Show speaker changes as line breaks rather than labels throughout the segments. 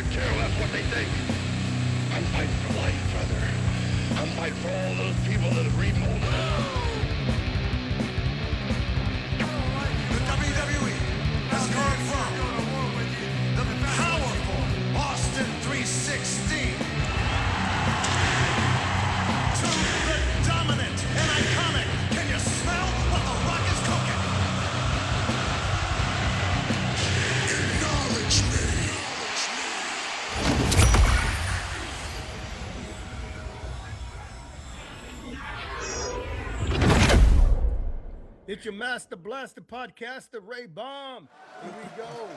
could care less what they think. I'm fighting for life, brother. I'm fighting for all those people that have remolded us.
The WWE has confirmed the powerful Austin 316 to the dominant and iconic. Can you smell what The Rock is cooking? Acknowledge me.
It's your Master Blaster podcast, the Ray Bomb. Here we go.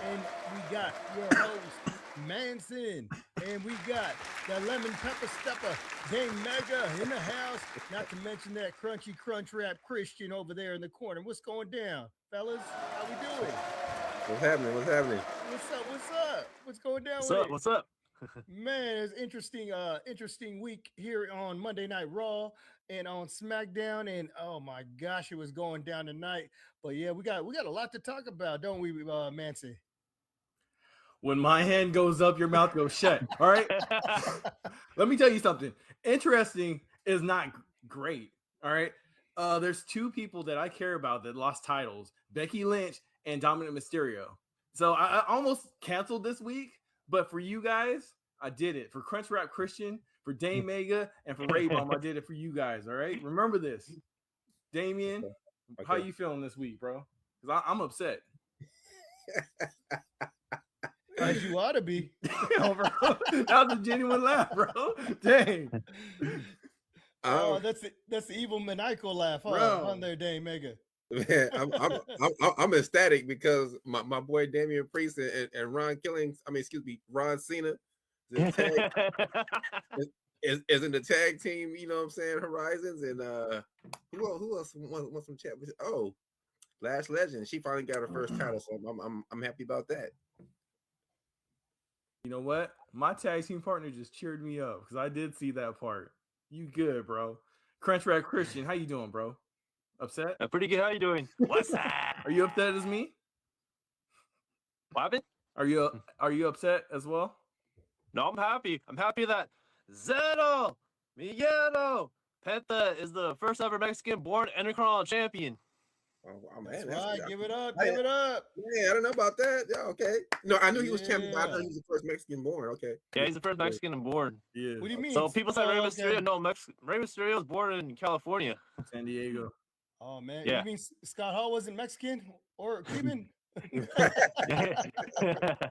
And we got your host, Manson. And we got the Lemon Pepper Stepper, Dame Mega in the house. Not to mention that crunchy crunch rap Christian over there in the corner. What's going down, fellas? How we doing?
What's happening? What's happening?
What's up? What's up? What's going down
What's
with
up?
it?
What's up?
Man, it's interesting week here on Monday Night Raw and on SmackDown, and oh my gosh, it was going down tonight. But yeah, we got a lot to talk about, don't we, Mancy?
When my hand goes up, your mouth goes shut. All right. Let me tell you something. Interesting is not great. All right. There's two people that I care about that lost titles: Becky Lynch and Dominic Mysterio. So I almost canceled this week. But for you guys, I did it. For Crunch Rap Christian, for Dame Mega, and for Ray Bomb, I did it for you guys. All right. Remember this. Damien, how you feeling this week, bro? Because I'm upset.
As you ought to be.
That was a genuine laugh, bro. Dang.
Oh, that's the evil maniacal laugh, huh? On there, Dame Mega.
Man, I'm ecstatic because my boy Damian Priest and Ron Killings, Ron Cena is in the tag team, you know what I'm saying, Horizons, and who else wants some chat? Oh, Lash Legend, she finally got her first title, so I'm happy about that.
You know what? My tag team partner just cheered me up because I did see that part. You good, bro? Crunch Rap Christian, how you doing, bro? Upset?
I'm pretty good. How you doing? What's that?
Are you upset as me?
What happened?
Are you upset as well?
No, I'm happy. I'm happy that Zeno Miguelo Penta is the first ever Mexican-born Intercontinental Champion.
Oh man,
That's right. Give it up.
Give it up. Yeah, I don't know about that. Yeah, okay. No, I knew he was champion, but I thought he was the first Mexican born. Okay.
Yeah, he's the first Mexican born.
Yeah.
What do you mean?
So people say Rey Mysterio. No, Rey Mysterio was born in California.
San Diego.
Oh man.
Yeah.
You mean Scott Hall wasn't Mexican or Cuban?
At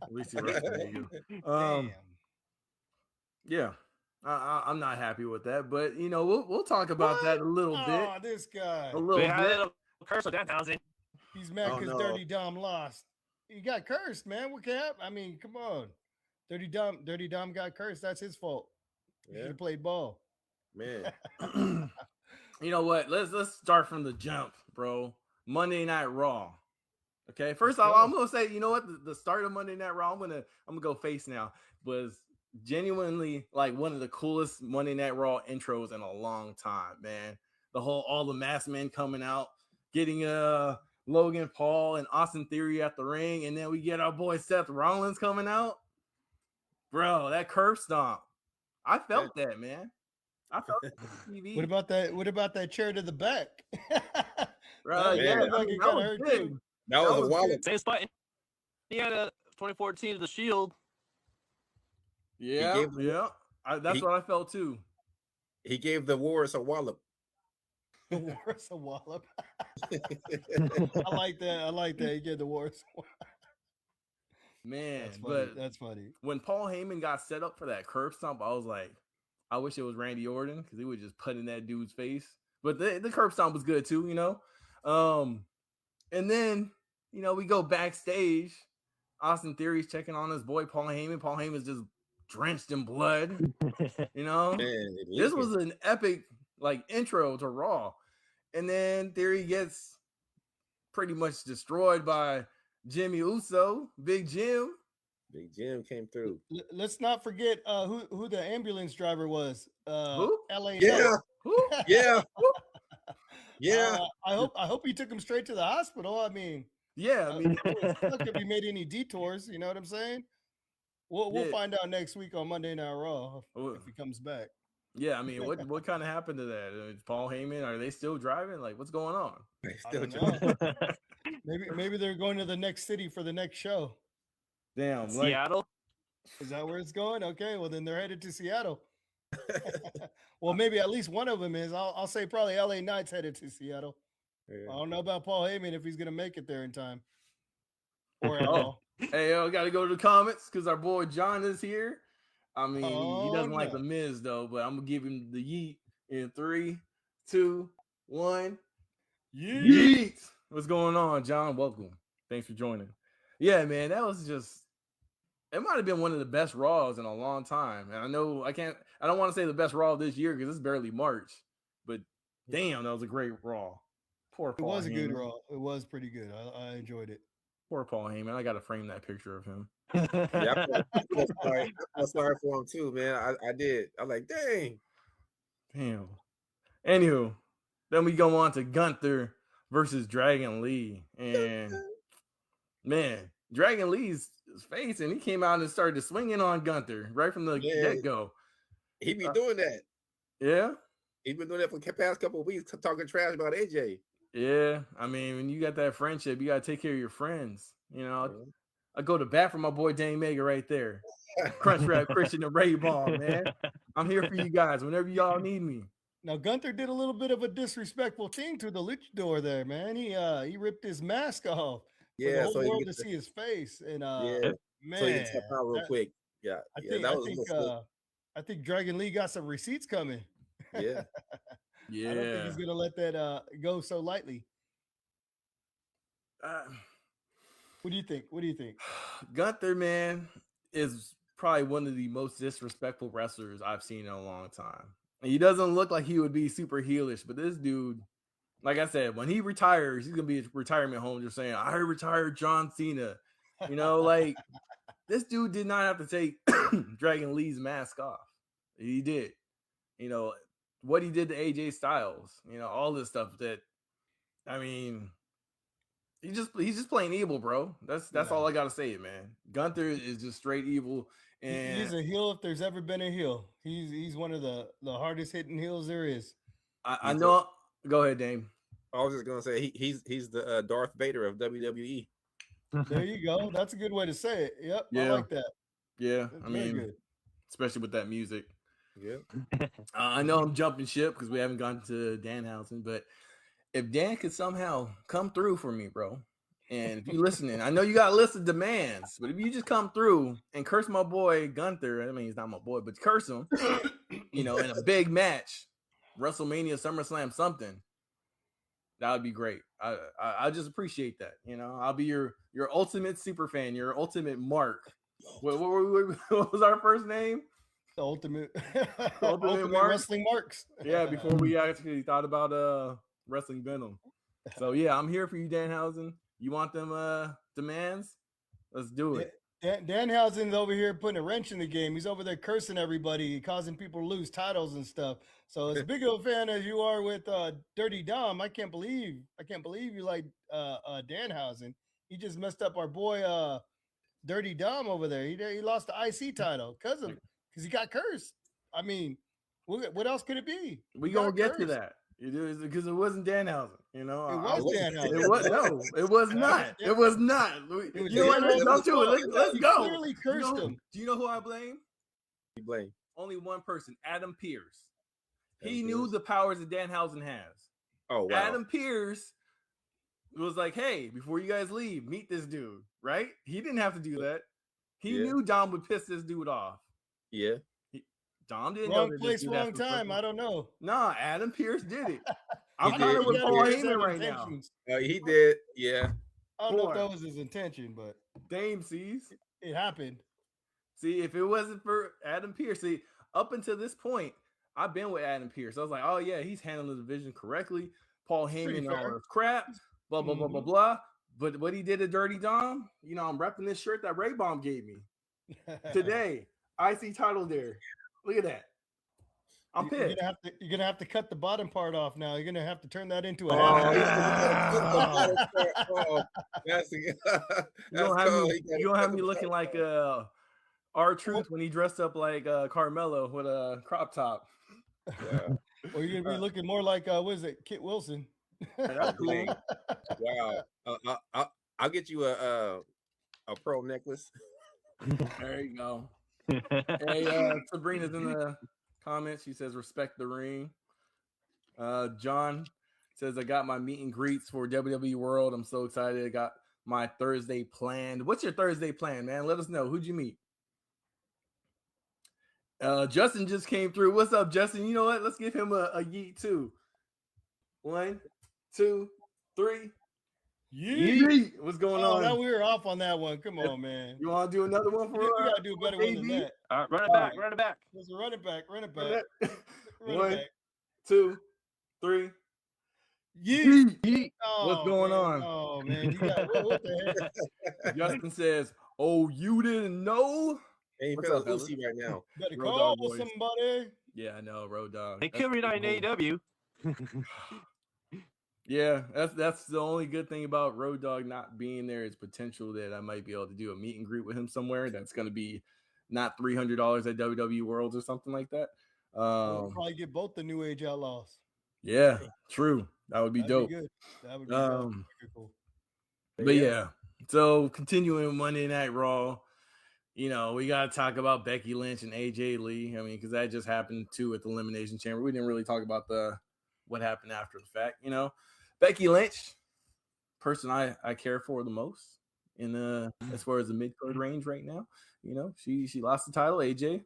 least he was San Diego.
Damn.
Yeah. I'm not happy with that, but you know we'll talk about that a little bit.
Oh, this guy.
A little bit.
Curse of Danhausen.
He's mad because
no.
Dirty Dom lost. He got cursed, man. What can happen? I mean, come on. Dirty Dom got cursed. That's his fault. He should have played ball.
Man.
You know what? Let's start from the jump, bro. Monday Night Raw. Okay. First off, I'm gonna say, you know what? The start of Monday Night Raw, I'm gonna go face now, was genuinely like one of the coolest Monday Night Raw intros in a long time, man. All the masked men coming out, getting Logan Paul and Austin Theory at the ring, and then we get our boy Seth Rollins coming out. Bro, that curb stomp. I felt that, man. I felt that on TV.
What about that chair to the back?
Right,
yeah, that was a wallet.
Same spot. He had a 2014 The Shield.
Yeah, that's what I felt too.
He gave the Wars a wallop.
Wars a wallop. I like that. He gave the Wars.
Man,
that's funny.
When Paul Heyman got set up for that curb stomp, I was like, I wish it was Randy Orton because he would just put in that dude's face. But the curb stomp was good too, you know. And then we go backstage. Austin Theory's checking on his boy Paul Heyman. Paul Heyman's just drenched in blood. Man, this was an epic intro to Raw, and then Theory gets pretty much destroyed by Jimmy Uso. Big Jim
came through.
Let's not forget who the ambulance driver was.
Who?
LA.
Yeah.
Who?
Yeah. Yeah.
I hope he took him straight to the hospital. I mean,
yeah. I mean,
not if he made any detours. You know what I'm saying? We'll
Yeah.
find out next week on Monday Night Raw
Oh,
if he comes back.
yeah, I mean, what kind of happened to that? Paul Heyman, are they still driving? Like, what's going on?
I
Still
don't
trying.
know. Maybe they're going to the next city for the next show.
Damn, like,
Seattle.
Is that where it's going? Okay, well then they're headed to Seattle. Well, maybe at least one of them is. I'll say probably LA Knight's headed to Seattle.
Yeah.
I don't know about Paul Heyman if he's gonna make it there in time or at
Oh.
all.
Hey, yo, got to go to the comments because our boy John is here. I mean, he
Oh,
doesn't like
no.
the Miz though, but I'm gonna give him the yeet in 3, 2, 1. Yeet! What's going on, John? Welcome. Thanks for joining. Yeah, man, that was just. It might have been one of the best Raws in a long time, and I know I don't want to say the best Raw this year because it's barely March, but damn, that was a great Raw. Poor
It
Paul
was a good
Heyman.
Raw. It was pretty good. I enjoyed it.
Poor Paul Heyman. I gotta frame that picture of him.
Yeah, I felt sorry for him too, man. I did. I'm like, dang.
Damn. Anywho, then we go on to Gunther versus Dragon Lee. And man, Dragon Lee's face, and he came out and started swinging on Gunther right from the
Yeah.
get-go.
He be doing that.
Yeah?
He's been doing that for the past couple of weeks, talking trash about AJ.
Yeah. I mean, when you got that friendship, you got to take care of your friends. You know, I go to bat for my boy Dane Mega right there. Crunch Rap, Christian, and Ray Ball, man. I'm here for you guys whenever y'all need me.
Now Gunther did a little bit of a disrespectful thing to the luchador there, man. He ripped his mask off for the
Yeah,
whole
so he
world to
gets
see his face. And
yeah.
man,
So he can tap out real
that-
quick. Yeah,
I think Dragon Lee got some receipts coming.
yeah.
Yeah.
I don't think he's gonna let that go so lightly. What do you think? What do you think?
Gunther, man, is probably one of the most disrespectful wrestlers I've seen in a long time. And he doesn't look like he would be super heelish, but this dude, like I said, when he retires, he's gonna be a retirement home just saying, I retired John Cena. You know, like this dude did not have to take Dragon Lee's mask off. He did. You know, what he did to AJ Styles, you know, all this stuff that, I mean, he's just plain evil, bro. That's all I gotta say, man. Gunther is just straight evil, and
He's a heel if there's ever been a heel. He's one of the hardest hitting heels there is.
I know. Go ahead, Dame.
I was just gonna say he's the Darth Vader of WWE.
There you go. That's a good way to say it. Yep, I
Yeah.
like that.
Yeah,
That's
I
very
mean,
good.
especially with that music.
Yeah.
I know I'm jumping ship because we haven't gotten to Danhausen, but if Dan could somehow come through for me, bro, and if you're listening, I know you got a list of demands, but if you just come through and curse my boy Gunther, I mean, he's not my boy, but curse him, you know, in a big match, WrestleMania, SummerSlam, something, that would be great. I just appreciate that. You know, I'll be your ultimate super fan, your ultimate mark. What was our first name?
The ultimate,
Ultimate Mark?
wrestling marks.
Yeah, before we actually thought about wrestling Venom. So yeah, I'm here for you, Danhausen. You want them demands? Let's do it.
Danhausen's over here putting a wrench in the game. He's over there cursing everybody, causing people to lose titles and stuff. So as big of a fan as you are with Dirty Dom, I can't believe you like Danhausen. He just messed up our boy Dirty Dom over there. He lost the IC title because he got cursed. I mean, what else could it be?
We
He
gonna
got
get to
cursed.
that. Because it wasn't Danhausen, you know.
It was Danhausen.
It was no, it was not. It was not.
It was
You know what? Let's
Danhausen's
jump to it.
fault.
Let's
You
go.
clearly cursed him.
Do you know who I blame?
You blame.
Only one person, Adam Pearce. He
Adam
knew
Pearce.
the powers that Danhausen has.
Oh wow.
Adam Pearce was like, hey, before you guys leave, meet this dude, right? He didn't have to do that. He
Yeah.
knew Dom would piss this dude off.
Yeah.
Dom didn't know
Wrong
that this
place,
dude had
wrong
some
time.
fucking-
I don't know.
Nah, Adam Pearce did it. I'm
He
kind
did.
of with
He
Paul
did.
Heyman right now.
He did. Yeah.
I don't know
Boy.
if that was his intention, but
Dame sees.
it happened.
See, if it wasn't for Adam Pearce, see, up until this point, I've been with Adam Pearce. I was like, oh yeah, he's handling the division correctly. Paul
Pretty
Heyman, all
fair.
this crap, blah blah blah blah blah. But what he did to Dirty Dom, you know, I'm repping this shirt that Ray Bomb gave me today. IC title there. Look at that. I'm
You're
pissed.
gonna have to cut the bottom part off now. You're gonna have to turn that into a
Oh,
hat.
Oh, that's
You don't have me looking like R-Truth when he dressed up like Carmelo with a crop top.
Wow.
Or you're gonna be looking more like what is it, Kit Wilson?
That's cool.
Dang. Wow. I'll get you a pearl necklace.
There you go. Hey, Sabrina's in the comments. She says, respect the ring. John says, I got my meet and greets for WWE World. I'm so excited. I got my Thursday planned. What's your Thursday plan, man? Let us know. Who'd you meet? Justin just came through. What's up, Justin? You know what? Let's give him a yeet too. 1, 2, 3. Yeet. What's going on?
Now we were off on that one. Come on, man.
You want to do another one for
You gotta do a better one than that.
All right, run it back, run it back.
Let's run it back, run it back. Run
1,
it back.
2, 3.
Yeet.
What's going on?
Oh man, you got what the heck?
Justin says, "Oh, you didn't know?"
Ain't
What's
feeling
up, fellas?
Lucy right now.
Better
Road
call
Dogg boys.
somebody.
Yeah, I know, Road Dogg.
They
That's
could read on
pretty cool.
AEW.
Yeah, that's the only good thing about Road Dogg not being there is potential that I might be able to do a meet and greet with him somewhere. That's going to be not $300 at WWE Worlds or something like that.
We'll probably get both the New Age Outlaws.
Yeah, true. That would be
That'd
dope.
Be good. That would be pretty cool.
But yeah, so continuing with Monday Night Raw, you know, we got to talk about Becky Lynch and AJ Lee. I mean, because that just happened too at the Elimination Chamber. We didn't really talk about what happened after the fact. You know, Becky Lynch, person I care for the most in as far as the mid card range right now. You know, she lost the title. AJ,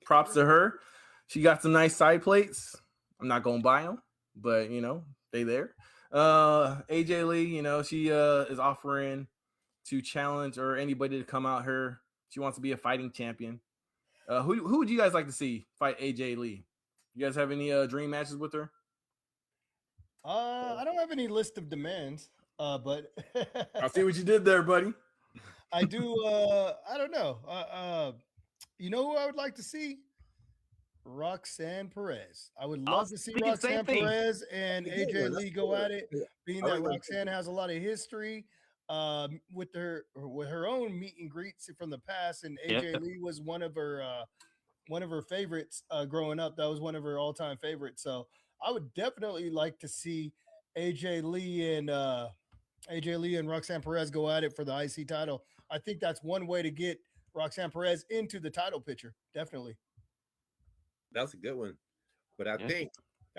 props to her. She got some nice side plates. I'm not gonna buy them, but you know they there. AJ Lee, you know, she is offering to challenge or anybody to come out here. She wants to be a fighting champion. Who would you guys like to see fight AJ Lee? You guys have any dream matches with her?
I don't have any list of demands, but
I'll see what you did there, buddy.
I do. I don't know. You know who I would like to see? Roxanne Perez. I would love to see
thinking same
Roxanne
thing.
Perez and
Good
AJ
one.
Lee go at it, being
I
that
like that.
Roxanne has a lot of history with her own meet and greets from the past, and AJ
Yeah.
Lee was one of her favorites growing up. That was one of her all-time favorites. So I would definitely like to see AJ Lee and Roxanne Perez go at it for the IC title. I think that's one way to get Roxanne Perez into the title picture. Definitely.
That's a good one. But I
Yeah.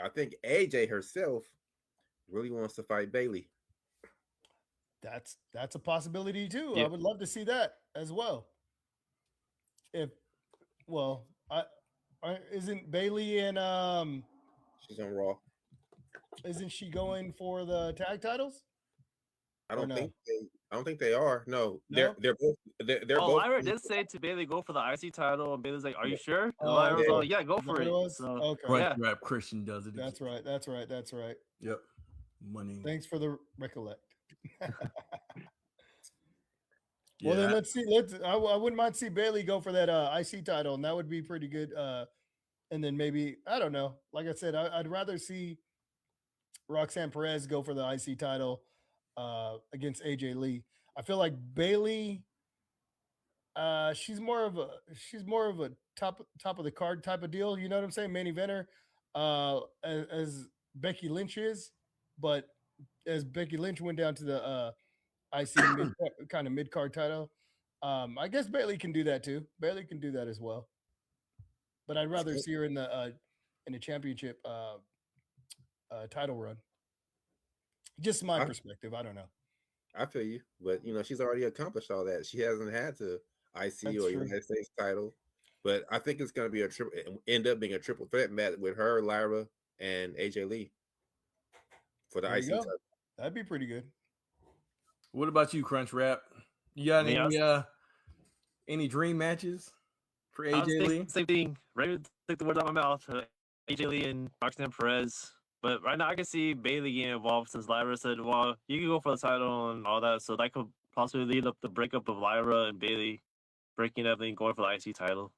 think AJ herself really wants to fight Bailey.
That's a possibility too. I
Yeah.
would love to see that as well. Isn't Bailey and
She's on Raw.
isn't she going for the tag titles?
I
Or
don't
no?
think they are. No,
No?
they're both they're
Oh,
both.
Lyra did say to Bailey, go for the IC title, and Bailey's like, "Are you sure?" And
Oh,
Lyra was
yeah.
like, "Yeah, go
Is that
for
what
it."
it was?
So,
Okay.
Crunch
yeah.
Rap Christian does it.
That's right. That's right.
Yep. Money.
Thanks for the recollect.
Yeah,
Well, then let's see. I wouldn't mind to see Bailey go for that IC title, and that would be pretty good. And then maybe I don't know. Like I said, I'd rather see Roxanne Perez go for the IC title against AJ Lee. I feel like Bailey, she's more of a top of the card type of deal. You know what I'm saying? Main eventer, as Becky Lynch is, but as Becky Lynch went down to the IC kind of mid card title, I guess Bailey can do that too. Bailey can do that as well. But I'd rather see her in the championship title run. Just my perspective. I don't know.
I feel you, but you know she's already accomplished all that. She hasn't had to IC
That's
or
true.
United States title, but I think it's going to be end up being a triple threat match with her, Lyra, and AJ Lee for the
There
IC
you go.
title.
That'd be pretty good.
What about you, Crunch Rap? You got
Yeah.
any dream matches for
I was
AJ Lee?
thinking same thing. Right, take the words out of my mouth. AJ Lee and Roxanne Perez. But right now, I can see Bailey getting involved since Lyra said, "Well, you can go for the title and all that." So that could possibly lead up the breakup of Lyra and Bailey, breaking up and going for the IC title.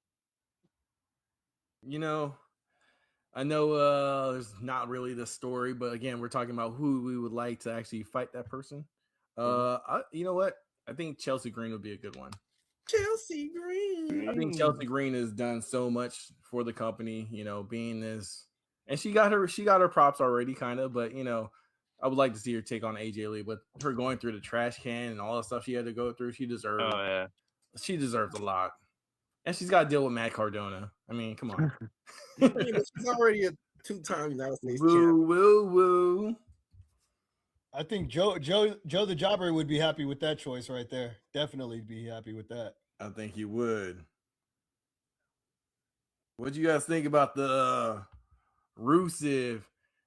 You know, I know there's not really the story, but again, we're talking about who we would like to actually fight that person. You know what? I think Chelsea Green would be a good one.
Chelsea Green.
I think Chelsea Green has done so much for the company, you know, being this, and she got her props already, kind of, but you know, I would like to see her take on AJ Lee, but her going through the trash can and all the stuff she had to go through, she deserves a lot, and she's got to deal with Matt Cardona. I mean, come on.
I mean, but she's already a 2-time United States
Woo,
champion.
woo, woo.
I think Joe the Jobber would be happy with that choice right there. Definitely be happy with that.
I think you would. What do you guys think about the Rusev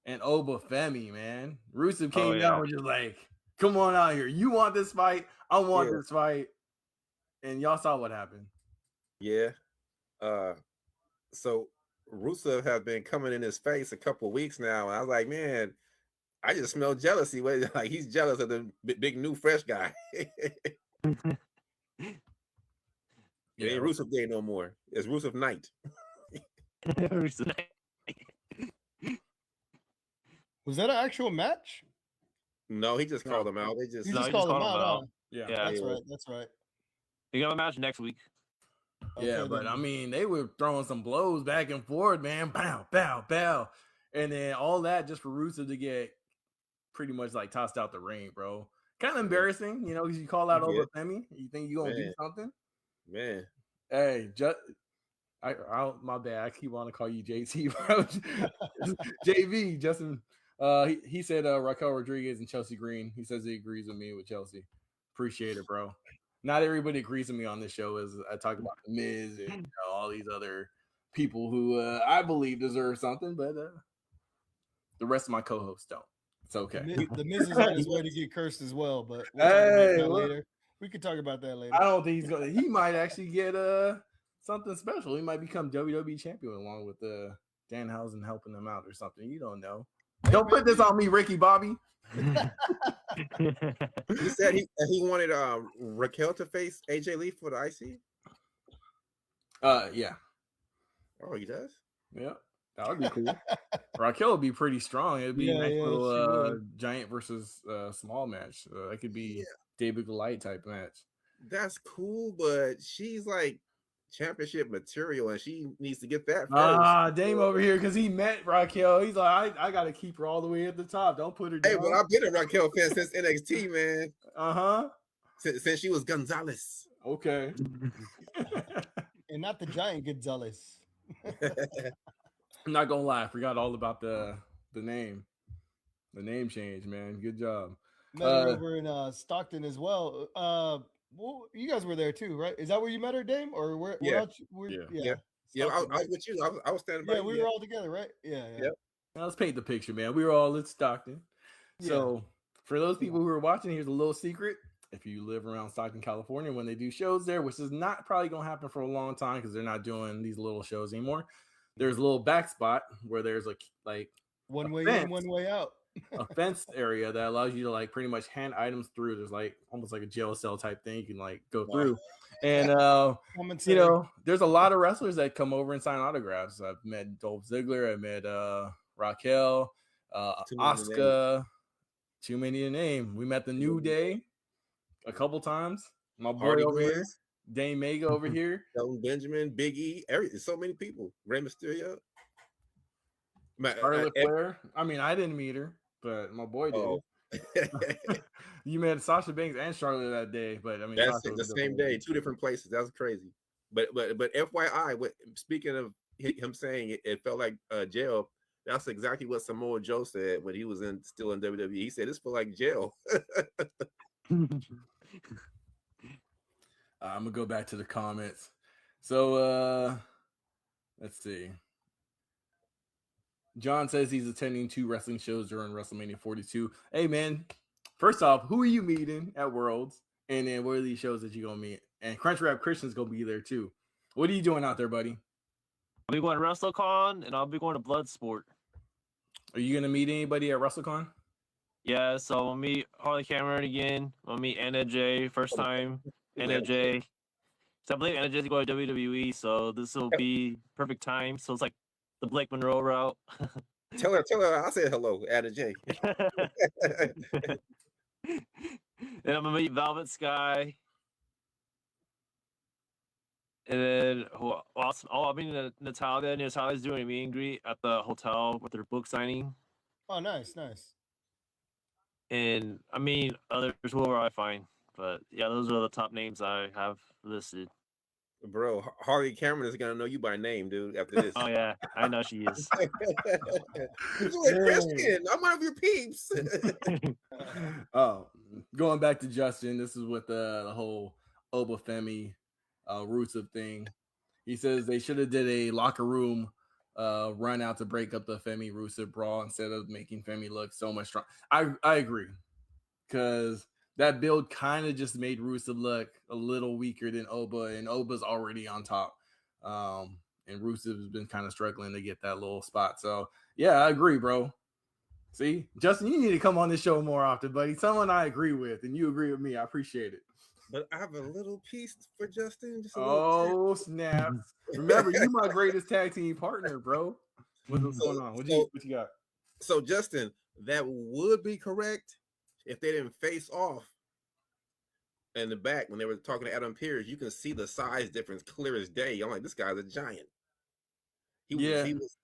and Obafemi, man? Rusev came down and just like, come on out here. You want this fight? I want this fight. And y'all saw what happened.
Yeah. So Rusev have been coming in his face a couple of weeks now, and I was like, man, I just smell jealousy. Like he's jealous of the big new fresh guy. It ain't Rusev Day no more. It's Rusev Night.
Was that an actual match?
No, he just called them out. They just
He just called them out.
Yeah,
that's right. That's right.
You got a match next week.
Yeah, but I mean, they were throwing some blows back and forth, man. Bow, bow, bow. And then all that just for Rusev to get pretty much like tossed out the ring, bro. Kind of embarrassing, you know, because you call out over Femi. You think you're going to do something?
Man.
Hey, my bad. I keep wanting to call you JT, bro. JV, Justin. He said Raquel Rodriguez and Chelsea Green. He says he agrees with me with Chelsea. Appreciate it, bro. Not everybody agrees with me on this show as I talk about The Miz and all these other people who I believe deserve something, but the rest of my co-hosts don't. It's okay.
The Miz is on his way to get cursed as well, but later. We can talk about that later.
I don't think he's gonna. He might actually get something special. He might become WWE champion along with Danhausen helping him out or something. You don't know. Don't put this on me, Ricky Bobby.
He said he wanted Raquel to face AJ Lee for the IC.
Yeah.
Oh, he does.
Yeah, that would be cool. Raquel would be pretty strong. It'd be a nice little giant versus small match. That could be David Goliath type match.
That's cool, but she's like championship material, and she needs to get that first.
Dame over here because he met Raquel. He's like, I got to keep her all the way at the top. Don't put her down.
Hey, but I've been a Raquel fan since NXT, man. Since she was Gonzalez.
Okay.
And not the giant Gonzalez.
I'm not gonna lie, I forgot all about the name change, man. Good job.
Met her over in Stockton as well. Well, you guys were there too, right? Is that where you met her, Dame? Or where?
Yeah.
I
was with you. I was standing by.
Yeah, we were all together, right? Yeah.
Yep.
Now let's paint the picture, man. We were all at Stockton. So for those people who are watching, here's a little secret. If you live around Stockton, California, when they do shows there, which is not probably going to happen for a long time because they're not doing these little shows anymore, there's a little back spot where there's like
one way in, one way out.
A fence area that allows you to like pretty much hand items through. There's like almost like a jail cell type thing. You can like go through. And you know, there's a lot of wrestlers that come over and sign autographs. I've met Dolph Ziggler, I met Raquel, Asuka, too many to name. We met the New Day a couple times. My boy over here, Dane Mega over here,
Shelton Benjamin, Big E, so many people. Rey Mysterio,
Charlotte Flair. I mean, I didn't meet her, but my boy did. You met Sasha Banks and Charlotte that day, but I mean,
that's the same day, two different places. That's crazy. But FYI, speaking of him saying it felt like jail. That's exactly what Samoa Joe said when he was still in WWE. He said, "This felt like jail."
I'm gonna go back to the comments. So let's see. John says he's attending 2 wrestling shows during WrestleMania 42. Hey man, first off, who are you meeting at Worlds? And then what are these shows that you gonna meet? And Crunchwrap Christian's gonna be there too. What are you doing out there, buddy?
I'll be going to WrestleCon and I'll be going to Bloodsport.
Are you gonna meet anybody at WrestleCon?
Yeah, so I'll meet Harley Cameron again. I'll meet Anna Jay, first time. Anna Jay. So I believe Anna Jay's going to WWE, so this will be perfect time. So it's like the Blake Monroe route.
Tell her I said hello, Anna Jay.
And I'm gonna meet Velvet Sky. And then who else? Oh, I mean Natalia. Natalia's doing a meet and greet at the hotel with their book signing.
Oh, nice, nice.
And I mean others whoever I find. But yeah, those are the top names I have listed.
Bro, Harley Cameron is gonna know you by name, dude. After this,
Oh yeah, I know she is.
you like Christian? I'm one of your peeps.
Oh, going back to Justin, this is with the whole Obafemi Rusev thing. He says they should have did a locker room run out to break up the Femi Rusev brawl instead of making Femi look so much strong. I agree, because that build kind of just made Rusev look a little weaker than Oba, and Oba's already on top. And Rusev has been kind of struggling to get that little spot. So yeah, I agree, bro. See, Justin, you need to come on this show more often, buddy. Someone I agree with, and you agree with me. I appreciate it.
But I have a little piece for Justin. Just a
Oh, snaps. Remember, you my greatest tag team partner, bro. What's going on? What you got?
So, Justin, that would be correct if they didn't face off in the back when they were talking to Adam Pearce. You can see the size difference clear as day. I'm like, this guy's a giant. He was.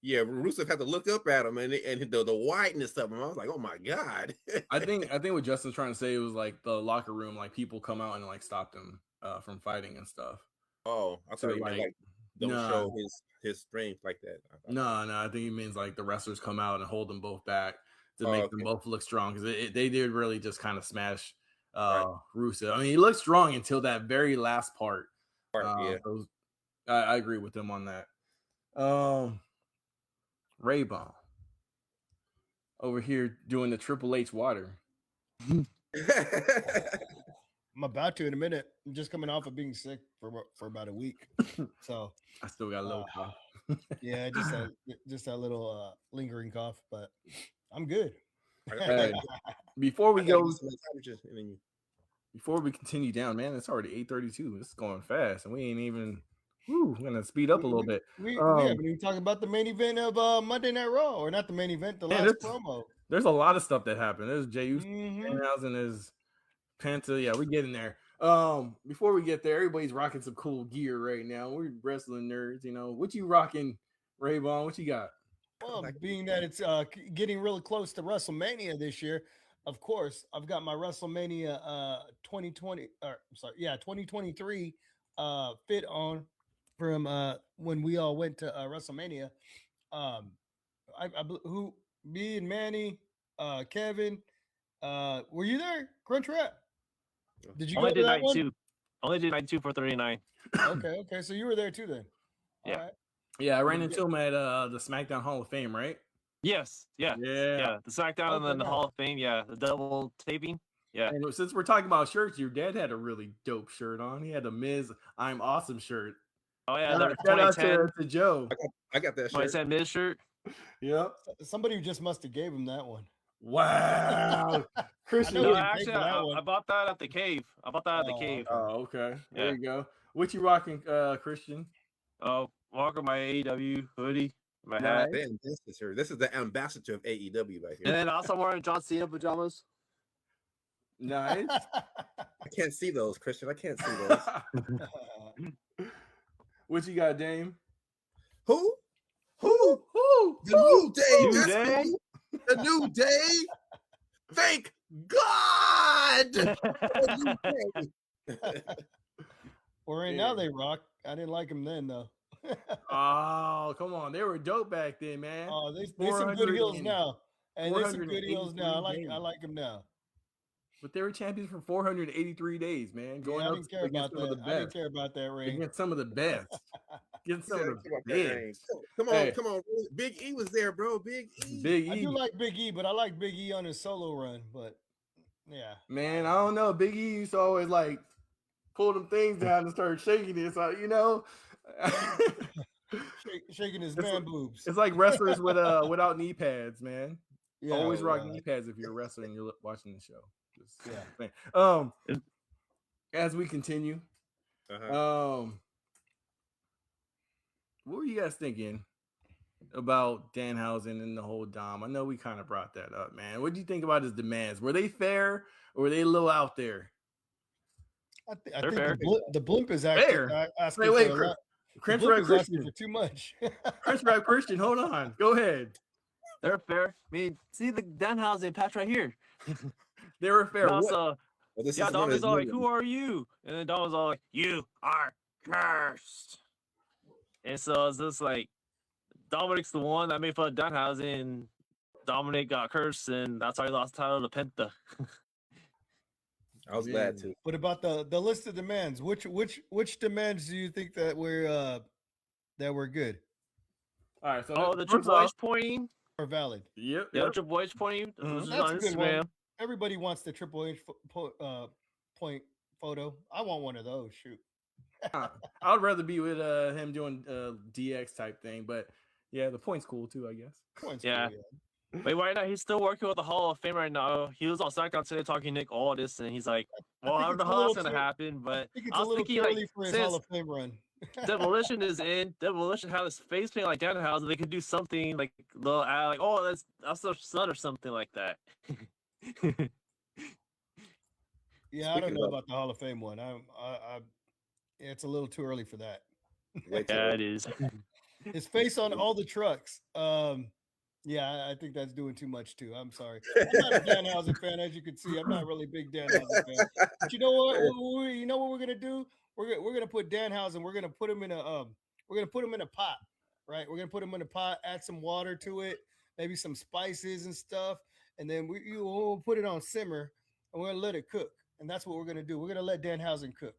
Yeah, Rusev had to look up at him and the wideness of him. I was like, oh my God.
I think what Justin's trying to say was like the locker room, like people come out and like stop them from fighting and stuff.
Oh, I thought he meant like don't show his strength like that.
No, I think he means like the wrestlers come out and hold them both back to make them both look strong, because they did really just kind of smash Rusev. I mean, he looked strong until that very last part. Yeah, I agree with him on that. Ray Bomb over here doing the Triple H water.
I'm about to in a minute. I'm just coming off of being sick for about a week, so
I still got a little cough.
Yeah, just that little lingering cough, but I'm good.
Before we go, before we continue down, man, it's already 8:32. This is going fast, and we ain't even. We're gonna speed up a little bit.
We haven't even talked about the main event of Monday Night Raw, or not the main event, the last promo.
There's a lot of stuff that happened. There's Jey Uso, and there's Penta. Yeah, we're getting there. Before we get there, everybody's rocking some cool gear right now. We're wrestling nerds, you know. What you rocking, Ray-Ban? What you got?
Well, being that it's getting really close to WrestleMania this year, of course, I've got my WrestleMania 2023 fit on from when we all went to WrestleMania. Me and Manny, Kevin, were you there? Crunch Rap? Did you
Only
go to that one?
Only did night 2 for 39.
Okay, so you were there too then.
Yeah.
All right.
Yeah, I ran into him at the SmackDown Hall of Fame, right?
Yes. Yeah. The SmackDown and then the Hall of Fame. Yeah, the double taping. Yeah.
And since we're talking about shirts, your dad had a really dope shirt on. He had a Miz "I'm Awesome" shirt.
Oh yeah,
shout out to Joe.
I got that shirt.
2010 Miz shirt.
Yep.
Somebody just must have gave him that one.
Wow. Christian.
No, actually, I bought that at the cave. The cave.
Oh, okay. There you go. What you rocking, Christian?
Oh, walking my AEW hoodie, my hat.
This is the ambassador of AEW right here.
And then also wearing John Cena pajamas.
Nice.
I can't see those, Christian. I can't see those.
What you got, Dame?
Who? The New Day. The New Day. Thank God.
Well, right now they rock. I didn't like them then though.
Oh, come on. They were dope back then, man.
Oh, they some good heels now. And there's some good heels now. I like them now.
But they were champions for 483 days, man. Going
I didn't care about that. I didn't care about that, Ray.
Against some of the best. Against some of the best.
Come on. Big E was there, bro. Big E.
I do like Big E, but I like Big E on his solo run. But yeah.
Man, I don't know. Big E used to always like pull them things down and start shaking it. So, you know.
shaking his man boobs.
It's like wrestlers without knee pads, man.
Yeah,
always rock knee pads if you're a wrestler and you're watching the show.
Yeah.
As we continue, what were you guys thinking about Danhausen and the whole Dom? I know we kind of brought that up, man. What do you think about his demands? Were they fair or were they a little out there?
I
They're
think
fair.
the blimp is actually
Fair.
asking
Wait,
for a lot. The
Crunch
blimp
Wrap
is asking
Christian.
for too much.
Crunch Wrap Christian, hold on. Go ahead.
They're fair. I mean, see the Danhausen patch right here.
They were fair.
No,
What?
so
Well, this
yeah,
is one of
Dominic's
his
all
new
like, "Who
ones.
are you?" And then Dom was all like, "You are cursed." And so it's just like Dominic's the one that made fun of Danhausen. And Dominic got cursed, and that's why he lost the title to Penta.
I was glad to.
What about the list of demands? Which demands do you think that we're good
All right. So
Oh, the
first
Triple
off,
H pointing.
or valid?
yep.
Yeah, Triple H pointing.
Mhm.
Which is
That's
on
a good one.
Instagram.
Everybody wants the Triple H point photo. I want one of those. Shoot.
I would rather be with him doing DX type thing, but yeah, the point's cool too, I guess.
Points
Yeah.
cool,
But right now, he's still working with the Hall of Fame right now. He was on SmackDown today talking Nick Aldis, and he's like, "Well, I don't know how that's gonna happen, but
I think it's
I
a
was
little
thinking
too early
like
for his Hall
since
of Fame run.
Demolition is in, Demolition had his face paint like Danhausen, they could do something like they'll add like, oh, that's their son or something like that."
Yeah, I don't
Speaking
know
of-
about the Hall of Fame one. It's a little too early for that.
Way too
Yeah,
early.
it is.
His face on all the trucks. Yeah, I think that's doing too much too. I'm sorry. I'm not a Danhausen fan, as you can see. I'm not really a big Danhausen fan. But you know what? You know what we're gonna do? We're gonna put Danhausen. We're gonna put him in a pot, right? We're gonna put him in a pot. Add some water to it, maybe some spices and stuff, and then we'll put it on simmer, and we're gonna let it cook. And that's what we're gonna do. We're gonna let Danhausen cook.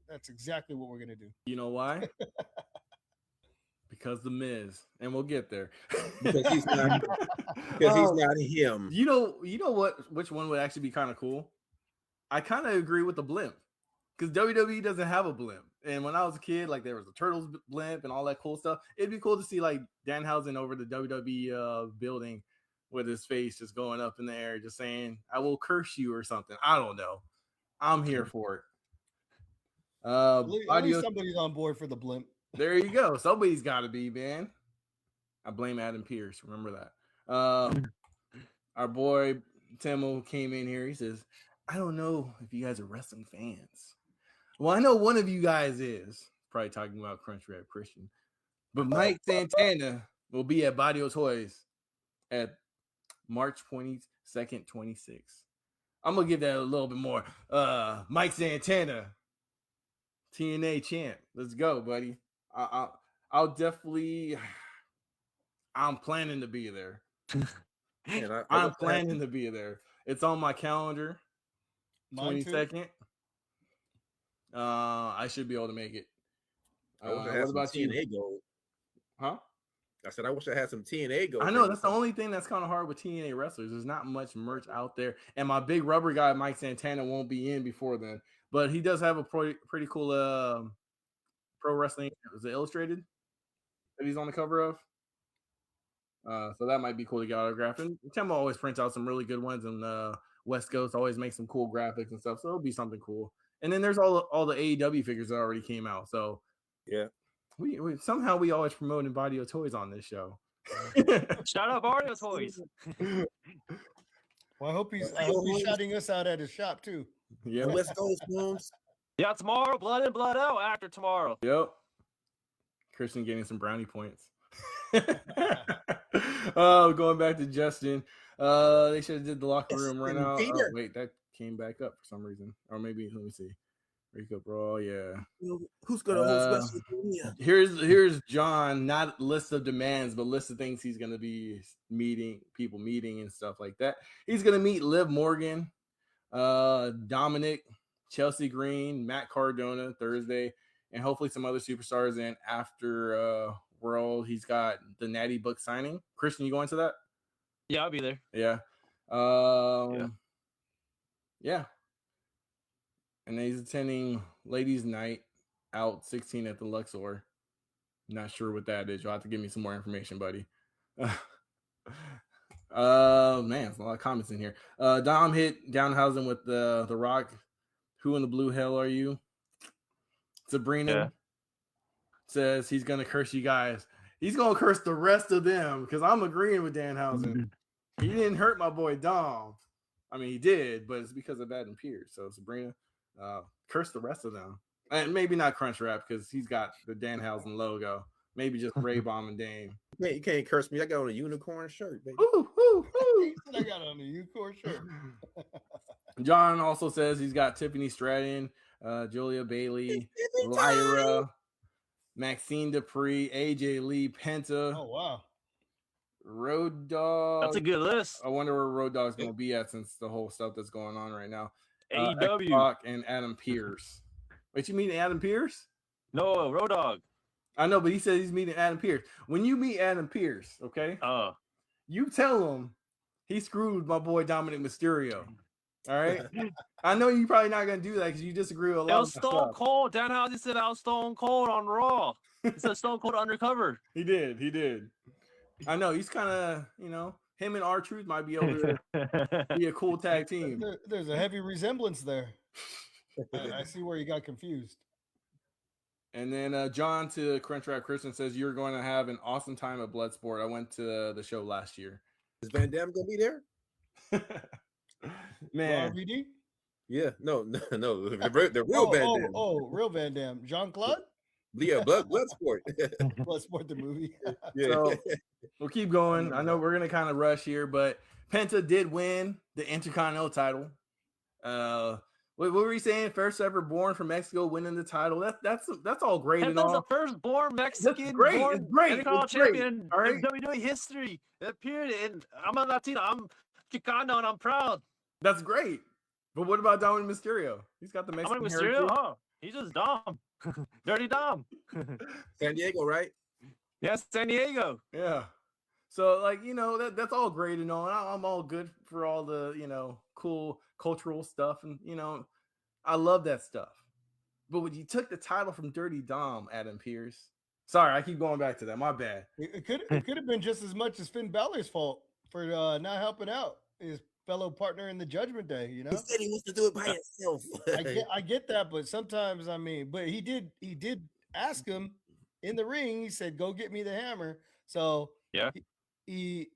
That's exactly what we're gonna do.
You know why? Because the Miz, and we'll get there.
Because he's not. Because he's not him.
You know what? Which one would actually be kind of cool? I kind of agree with the blimp because WWE doesn't have a blimp. And when I was a kid, like there was a Turtles blimp and all that cool stuff. It'd be cool to see like Danhausen over the WWE building with his face just going up in the air, just saying, "I will curse you" or something. I don't know. I'm here for it.
At least
Audio.
somebody's on board for the blimp.
There you go. Somebody's got to be, man. I blame Adam Pearce. Remember that. Our boy Timo came in here. He says, "I don't know if you guys are wrestling fans." Well, I know one of you guys is. Probably talking about Crunch Wrap Christian. But Mike Santana will be at Barrio Toys at March 22nd, 26th. I'm going to give that a little bit more. Mike Santana, TNA champ. Let's go, buddy. I'll definitely. I'm planning to be there.
And
I'm planning to be there. It's on my calendar.
Mine too.
22nd. I should be able to make it.
I wish I
What
had some
about you?
TNA gold.
Huh?
I said I wish I had some TNA gold.
I know that's the only thing that's kind of hard with TNA wrestlers. There's not much merch out there, and my big rubber guy Mike Santana won't be in before then. But he does have a pretty cool pro wrestling. Is it Illustrated that he's on the cover of? So that might be cool to get autographed. And Timo always prints out some really good ones, and West Coast always makes some cool graphics and stuff. So it'll be something cool. And then there's all the AEW figures that already came out. So
Yeah.
we somehow we always promoting Barrio Toys on this show.
Shout out Barrio Toys.
Well, I hope he's shouting us out at his shop too.
Yeah.
West Coast films.
Yeah, tomorrow, blood in, blood out. After tomorrow.
Yep. Christian getting some brownie points. Oh, going back to Justin. They should have did the locker room right now. Oh, wait, that came back up for some reason. Or maybe let me see. Rico Brawl, yeah.
Who's gonna host WrestleMania?
Here's John, not list of demands, but list of things he's gonna be meeting and stuff like that. He's gonna meet Liv Morgan, Dominic, Chelsea Green, Matt Cardona Thursday, and hopefully some other superstars. And after World, he's got the Natty book signing. Christian, you going to that?
Yeah, I'll be there.
Yeah. Yeah. And then he's attending Ladies Night Out 16 at the Luxor. Not sure what that is. You'll have to give me some more information, buddy. Man, there's a lot of comments in here. Dom hit Downhausen with the Rock. Who in the blue hell are you? Sabrina says he's gonna curse you guys. He's gonna curse the rest of them because I'm agreeing with Danhausen. He didn't hurt my boy Dom. I mean, he did, but it's because of Adam Pearce. So Sabrina, Curse the rest of them. And maybe not Crunch Wrap because he's got the Danhausen logo. Maybe just Ray Bomb and Dame.
Man, you can't curse me. I got on a unicorn shirt, baby.
Ooh, ooh, ooh.
I got on the unicorn shirt.
John also says he's got Tiffany Stratton, Julia Bailey, Lyra, Maxine Dupree, AJ Lee, Penta,
Oh wow.
Road Dogg.
That's a good list.
I wonder where Road Dogg's going to be at since the whole stuff that's going on right now.
AEW.
X-Pac and Adam Pearce. Wait, you mean Adam Pearce?
No, Road Dogg.
I know, but he said he's meeting Adam Pearce. When you meet Adam Pearce, okay, you tell him he screwed my boy Dominic Mysterio. All right. I know you're probably not gonna do that because you disagree with a lot
It
of
was
my
Stone
stuff.
Cold. Danhausen said I was Stone Cold on Raw. He said Stone Cold undercover.
He did. I know he's kind of, him and R-Truth might be able to be a cool tag team.
There's a heavy resemblance there. I see where you got confused.
And then John to Crunchwrap Christian says you're going to have an awesome time at Bloodsport. I went to the show last year.
Is Van Dam gonna be there?
Man,
RVD?
Yeah, no, the real Van Dam.
Real Van Dam. Jean-Claude?
Yeah, Bloodsport.
Bloodsport the movie.
Yeah.
So we'll keep going. I know we're gonna kind of rush here, but Penta did win the Intercontinental title. What were we saying? First ever born from Mexico winning the title. That's all great and
Penta's
all.
the first born Mexican
That's great.
born
It's great.
Intercontinental
It's great.
champion
All right.
in WWE history. Period. And I'm a Latino. I'm Chicano, and I'm proud.
That's great. But what about Dominic Mysterio? He's got the Mexican
Dominic
heritage.
Mysterio, huh? He's just Dom. Dirty Dom.
San Diego, right?
Yes, San Diego.
Yeah. So that's all great and all. And I'm all good for all the cool cultural stuff, and I love that stuff. But when you took the title from Dirty Dom, Adam Pearce, sorry, I keep going back to that. My bad.
It could have been just as much as Finn Balor's fault for not helping out his fellow partner in the Judgment Day.
He said he wants to do it by himself.
I get that, but sometimes but he did ask him in the ring. He said, "Go get me the hammer." So
yeah,
he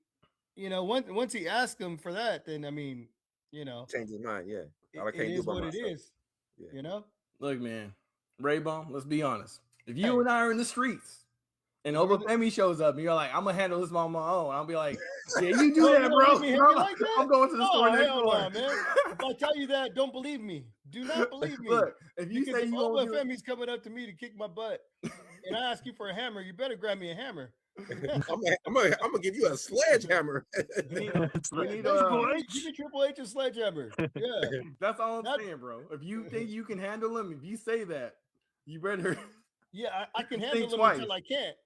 once he asked him for that, then
change his mind. Yeah,
it is what it is.
Yeah.
Look, man, Ray Bomb, let's be honest. If you and I are in the streets and Obafemi shows up and you're like, I'm gonna handle this on my own, I'll be like, yeah, you do that, bro. I'm going to the store next door.
Man. If I tell you that, don't believe me. Do not believe me.
Look, if you say you
Obafemi's coming up to me to kick my butt and I ask you for a hammer, you better grab me a hammer.
I'm gonna give you a sledgehammer.
Give me Triple H a sledgehammer. Yeah,
that's all I'm saying, bro. If you think you can handle him, if you say that, you better.
Yeah, I can handle him until I can't.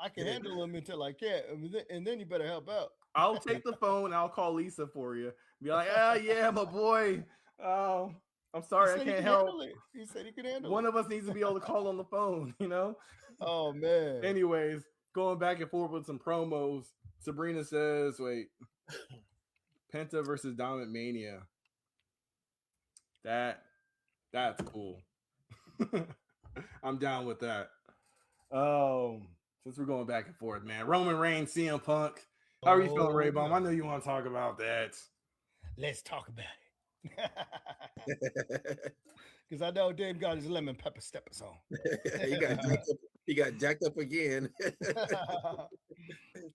I can handle him until I can't, and then you better help out.
I'll take the phone. I'll call Lisa for you. Be like, yeah, my boy. Oh, I'm sorry, I can't help.
He said he could handle it.
One of us needs to be able to call on the phone.
Oh man.
Anyways, going back and forth with some promos. Sabrina says, "Wait, Penta versus Dominant Mania. That's cool. I'm down with that. Since we're going back and forth, man. Roman Reigns, CM Punk. How are you feeling, Ray Bomb? I know you want to talk about that.
Let's talk about it. Because I know Dave got his lemon pepper steppers on.
he got jacked up again.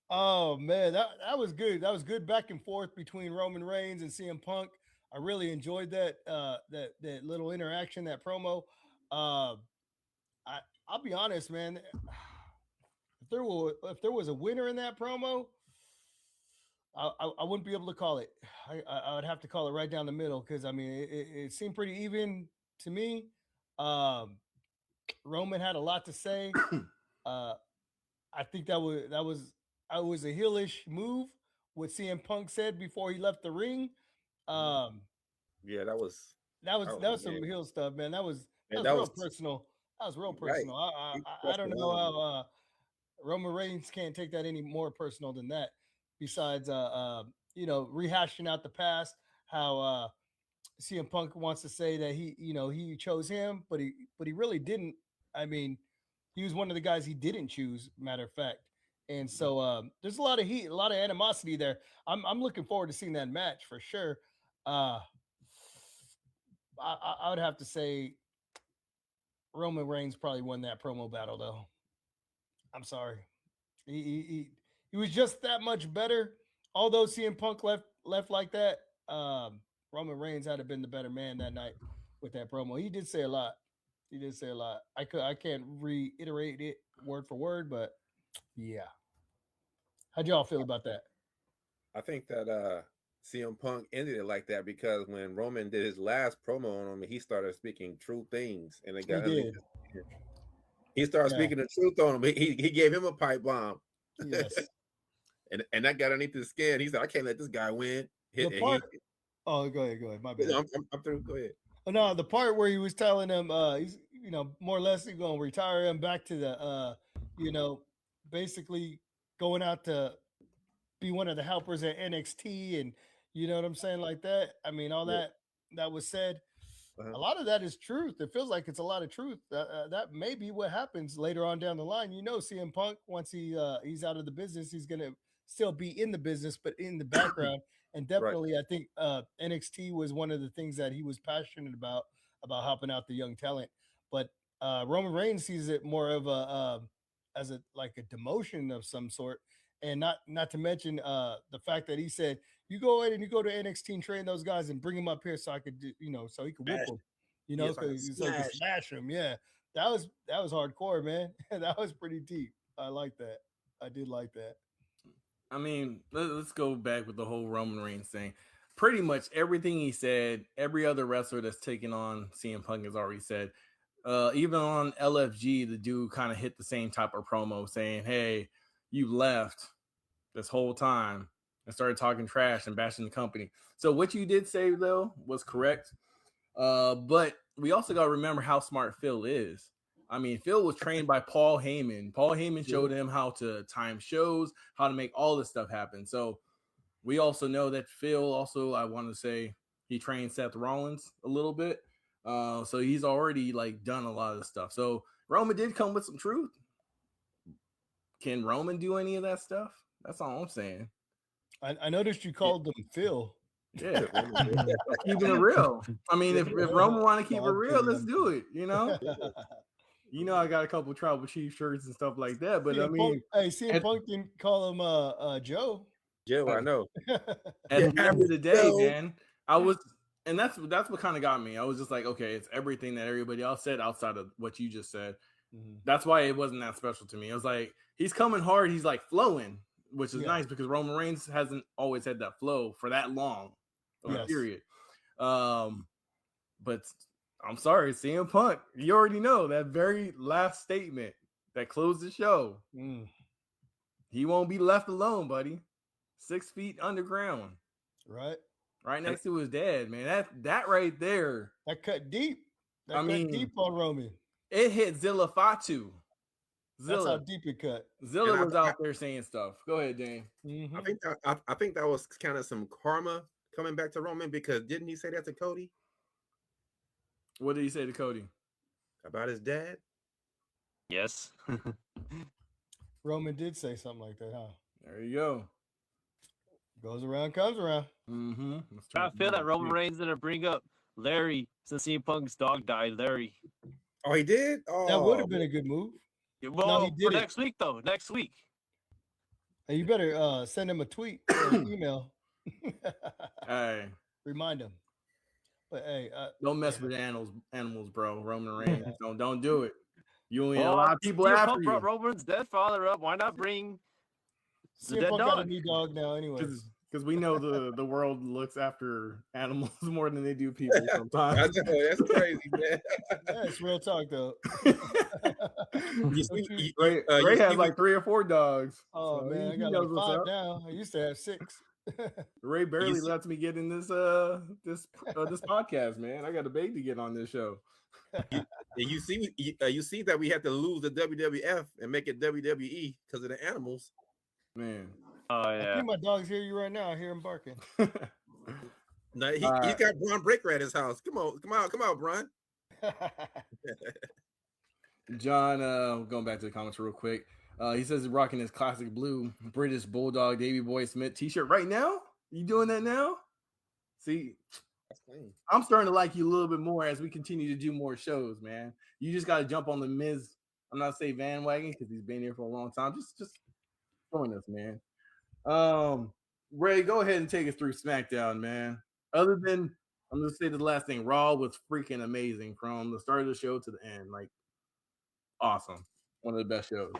Oh man, that was good. That was good back and forth between Roman Reigns and CM Punk. I really enjoyed that that little interaction, that promo. I'll be honest, man. If there was a winner in that promo, I wouldn't be able to call it. I would have to call it right down the middle because it seemed pretty even to me. Roman had a lot to say. I think that was a heelish move. What CM Punk said before he left the ring.
Yeah, that was
some heel stuff, man. That was real personal. That was real personal. Right. I don't know how Roman Reigns can't take that any more personal than that. Besides, rehashing out the past, how CM Punk wants to say that he chose him, but he really didn't. He was one of the guys he didn't choose. Matter of fact, and so there's a lot of heat, a lot of animosity there. I'm looking forward to seeing that match for sure. I would have to say Roman Reigns probably won that promo battle, though. I'm sorry. He was just that much better. Although CM Punk left like that, Roman Reigns had to been the better man that night with that promo. He did say a lot. He did say a lot. I can't reiterate it word for word, but yeah. How'd y'all feel about that?
I think that CM Punk ended it like that because when Roman did his last promo on him, he started speaking true things, and it
He
got
did.
he started
Yeah.
speaking the truth on him. He gave him a pipe bomb,
Yes.
and that got underneath his skin. He said, "I can't let this guy win."
The part. Oh, go ahead. My bad.
I'm through. Go ahead.
Oh no, the part where he was telling him, he's more or less he's gonna retire him back to the, basically going out to be one of the helpers at NXT, and you know what I'm saying, like that. I mean, all
Yeah.
that was said.
Uh-huh.
A lot of that is truth. It feels like it's a lot of truth. That may be what happens later on down the line. CM Punk, once he's out of the business, he's gonna still be in the business, but in the background. And definitely, I think NXT was one of the things that he was passionate about helping out the young talent. But Roman Reigns sees it more of a as a like a demotion of some sort, and not to mention the fact that he said, "You go ahead and you go to NXT and train those guys and bring them up here so I could do, so he could whoop them,
Yes, I can
so he could smash them." Yeah, that was hardcore, man. That was pretty deep. I like that. I did like that.
I mean, let's go back with the whole Roman Reigns thing. Pretty much everything he said, every other wrestler that's taken on CM Punk has already said. Even on LFG, the dude kind of hit the same type of promo saying, "Hey, you left this whole time," and started talking trash and bashing the company. So what you did say, though, was correct. But we also got to remember how smart Phil is. I mean, Phil was trained by Paul Heyman. Paul Heyman showed him how to time shows, how to make all this stuff happen. So we also know that Phil also, I want to say, he trained Seth Rollins a little bit. So he's already like done a lot of stuff. So Roman did come with some truth. Can Roman do any of that stuff? That's all I'm saying.
I noticed you called them Phil.
Yeah, keeping it real. I mean, if Roman want to keep it real, let's do it. I got a couple Tribal Chief shirts and stuff like that. But I mean,
CM Punk didn't call him Joe.
Joe, I know.
At the end of the day, man, I was, and that's what kind of got me. I was just like, okay, it's everything that everybody else said outside of what you just said.
Mm-hmm.
That's why it wasn't that special to me. I was like, he's coming hard, he's like flowing, which is nice because Roman Reigns hasn't always had that flow for that long of a period. But I'm sorry, CM Punk, you already know that very last statement that closed the show. He won't be left alone, buddy. 6 feet underground. Right next to his dad, man. That right there.
That cut deep. Cut deep on Roman.
It hit Zilla Fatu.
That's how deep it cut.
Zilla was out there saying stuff. Go ahead, Dane.
Mm-hmm.
I think that was kind of some karma coming back to Roman because didn't he say that to Cody?
What did he say to Cody?
About his dad?
Yes.
Roman did say something like that, huh?
There you go.
Goes around, comes around.
Mm-hmm.
I feel that Roman Reigns gonna bring up Larry since CM Punk's dog died. Larry.
Oh, he did? Oh,
that would have been a good move.
Well, he did for next week though. Next week.
Hey, you better send him a tweet or an email.
Hey.
Remind him. But hey,
don't mess with animals, bro. Roman Reigns, don't do it. You ain't a lot of people after you.
Roman's dead father up. Why not bring the dead dog?
Got a new dog now, anyway.
Because we know the world looks after animals more than they do people sometimes.
That's crazy, man.
Yeah, it's real talk though.
Ray has like 3 or 4 dogs.
Oh so man, I got like 5 now. I used to have 6.
Ray barely lets me get in this podcast, man. I got to beg to get on this show.
You see that we had to lose the WWF and make it WWE because of the animals,
man.
Oh yeah.
I think my dog's hear you right now. I hear him barking.
No, he's got Braun Breaker at his house. Come on, Braun.
John, going back to the comments real quick. He says he's rocking his classic blue British Bulldog Davey Boy Smith t-shirt right now. You doing that now? See,
That's clean.
I'm starting to like you a little bit more as we continue to do more shows, man. You just got to jump on the Miz. I'm not saying bandwagon because he's been here for a long time. Just join us, man. Ray, go ahead and take us through SmackDown, man. Other than I'm gonna say the last thing, Raw was freaking amazing from the start of the show to the end. Like, awesome. One of the best shows.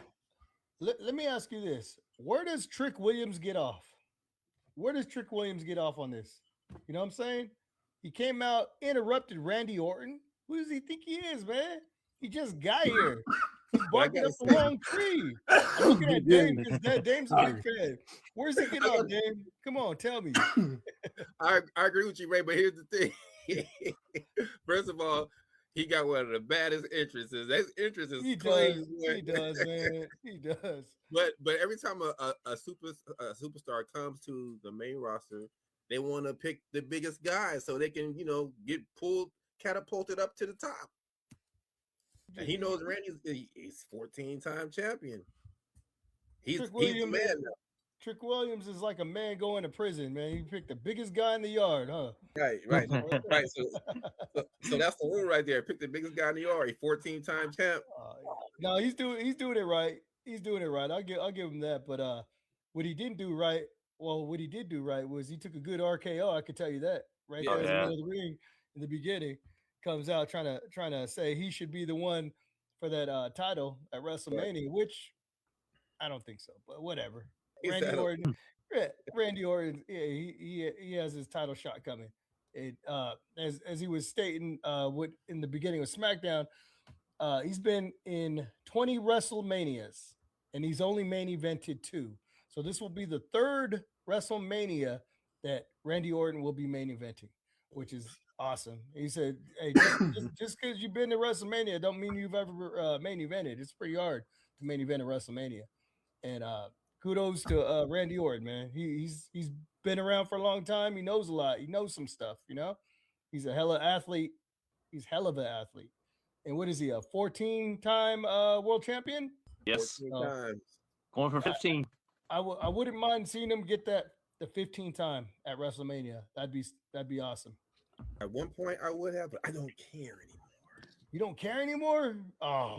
Let me ask you this: where does Trick Williams get off? Where does Trick Williams get off on this? You know what I'm saying? He came out, interrupted Randy Orton. Who does he think he is, man? He just got here. He's barking up the wrong tree. I'm looking at Dame because Dame's a big fan. Where's he get off, Dame? Come on, tell me.
I agree with you, Ray, but here's the thing. First of all, he got one of the baddest entrances. That entrance is clean.
He does, man. He does.
But every time a superstar comes to the main roster, they want to pick the biggest guy so they can, get catapulted up to the top. And he knows he's 14-time champion. He's the man now.
Trick Williams is like a man going to prison, man. He picked the biggest guy in the yard, huh?
Right. Right. So that's the rule right there. Pick the biggest guy in the yard. 14-time champ.
No, he's doing it right. He's doing it right. I'll give him that. But what he did do right was he took a good RKO. I can tell you that right there in the middle of the ring in the beginning. Comes out trying to say he should be the one for that title at WrestleMania, which I don't think so, but whatever. Randy Orton, yeah, he has his title shot coming. It as he was stating in the beginning of SmackDown, he's been in 20 WrestleManias and he's only main evented 2. So this will be the 3rd WrestleMania that Randy Orton will be main eventing, which is awesome. He said, "Hey, just because you've been to WrestleMania don't mean you've ever main evented. It's pretty hard to main event a WrestleMania." And kudos to Randy Orton, man. He's been around for a long time. He knows a lot. He knows some stuff. He's a hella athlete. He's hell of an athlete. And what is he? A 14-time world champion?
Yes,
14 times.
going for 15.
I wouldn't mind seeing him get the 15th time at WrestleMania. That'd be awesome.
At one point, I would have, but I don't care anymore.
You don't care anymore? Oh,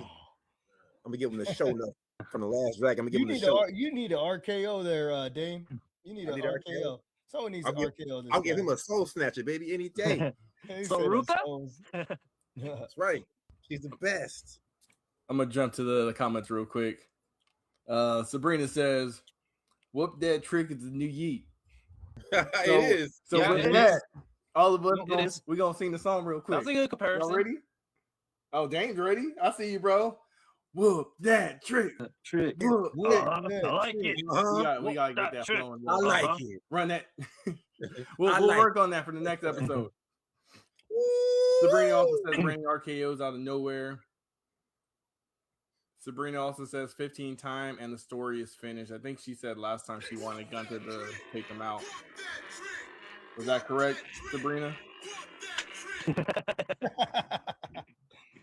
I'm gonna give him the show note from the last drag. I'm gonna give him the show.
You need an RKO there, Dame. You need an RKO. Someone needs an RKO.
I'll give him a soul snatcher, baby, any day.
So Ruka?
That's right. She's the best.
I'm gonna jump to the comments real quick. Sabrina says, "Whoop that trick is the new yeet."
It is.
So
Yeah,
with
it
that,
is.
all of us we're gonna sing the song real quick.
That's a good comparison.
Y'all ready? Oh, Dane's ready. I see you, bro. Whoop that trick.
Trick.
Whoop
I
that
like it.
We gotta get that
trick.
flowing.
I like it.
Run that. We'll work on that for the next episode. Sabrina also says bring RKOs out of nowhere. Sabrina also says 15 time and the story is finished. I think she said last time she wanted Gunther to take him out. Was that correct, Sabrina?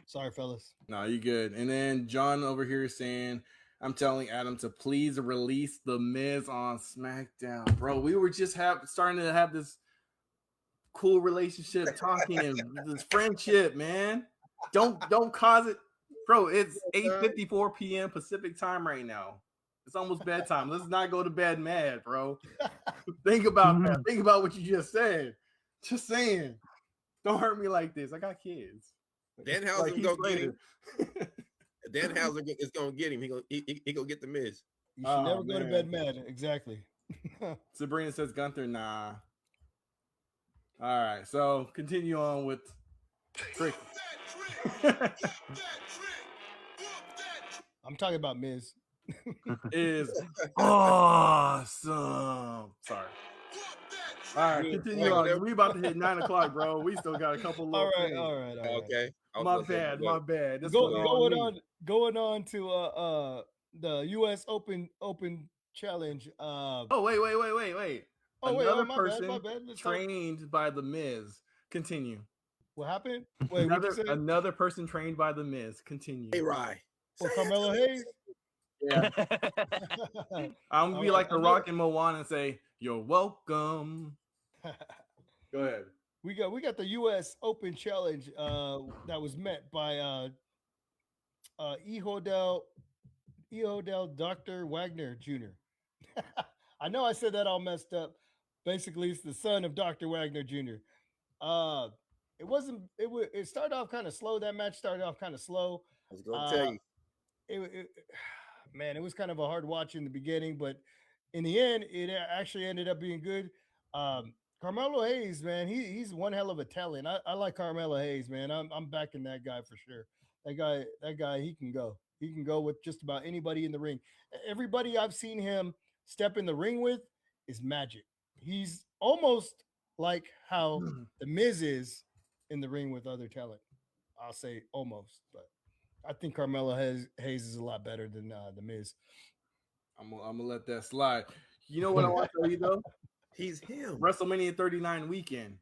Sorry, fellas.
No, you good. And then John over here is saying, I'm telling Adam to please release the Miz on SmackDown. Bro, we were just starting to have this cool relationship talking and this friendship, man. Don't cause it. Bro, it's 8:54 p.m. Pacific time right now. It's almost bedtime. Let's not go to bed mad, bro. Think about that. Think about what you just said. Just saying. Don't hurt me like this. I got kids.
Danhausen go get him. Danhausen is gonna get him. He gonna get the Miz.
You should never go to bed mad. Exactly.
Sabrina says Gunther, nah. All right, so continue on with Trick.
I'm talking about Miz.
Is awesome. Sorry. All right, continue on. We about to hit 9 o'clock, bro. We still got a couple little things.
All right.
Okay.
My bad. This
going on to the U.S. Open Challenge.
Wait. Another person
my bad.
trained by the Miz. Continue.
What happened? Wait,
another person trained by the Miz. Continue.
Hey, Rye.
Or Carmelo Hayes?
Yeah. I'm gonna be like The Rock and Moana and say, "You're welcome." Go ahead.
we got the U.S. Open Challenge that was met by Ehodel Dr. Wagner Jr. I know I said that all messed up. Basically, it's the son of Dr. Wagner Jr. Uh, it wasn't. It started off kind of slow. That match started off kind of slow.
I was going to tell
Uh,
you.
it man, it was kind of a hard watch in the beginning, but in the end, it actually ended up being good. Carmelo Hayes, man, he's one hell of a talent. I like Carmelo Hayes, man. I'm backing that guy for sure. That guy, he can go. He can go with just about anybody in the ring. Everybody I've seen him step in the ring with is magic. He's almost like how the Miz is in the ring with other talent. I'll say almost, but I think Carmelo Hayes is a lot better than the Miz.
I'm gonna let that slide. You know what I want to tell you though?
He's him.
WrestleMania 39 weekend,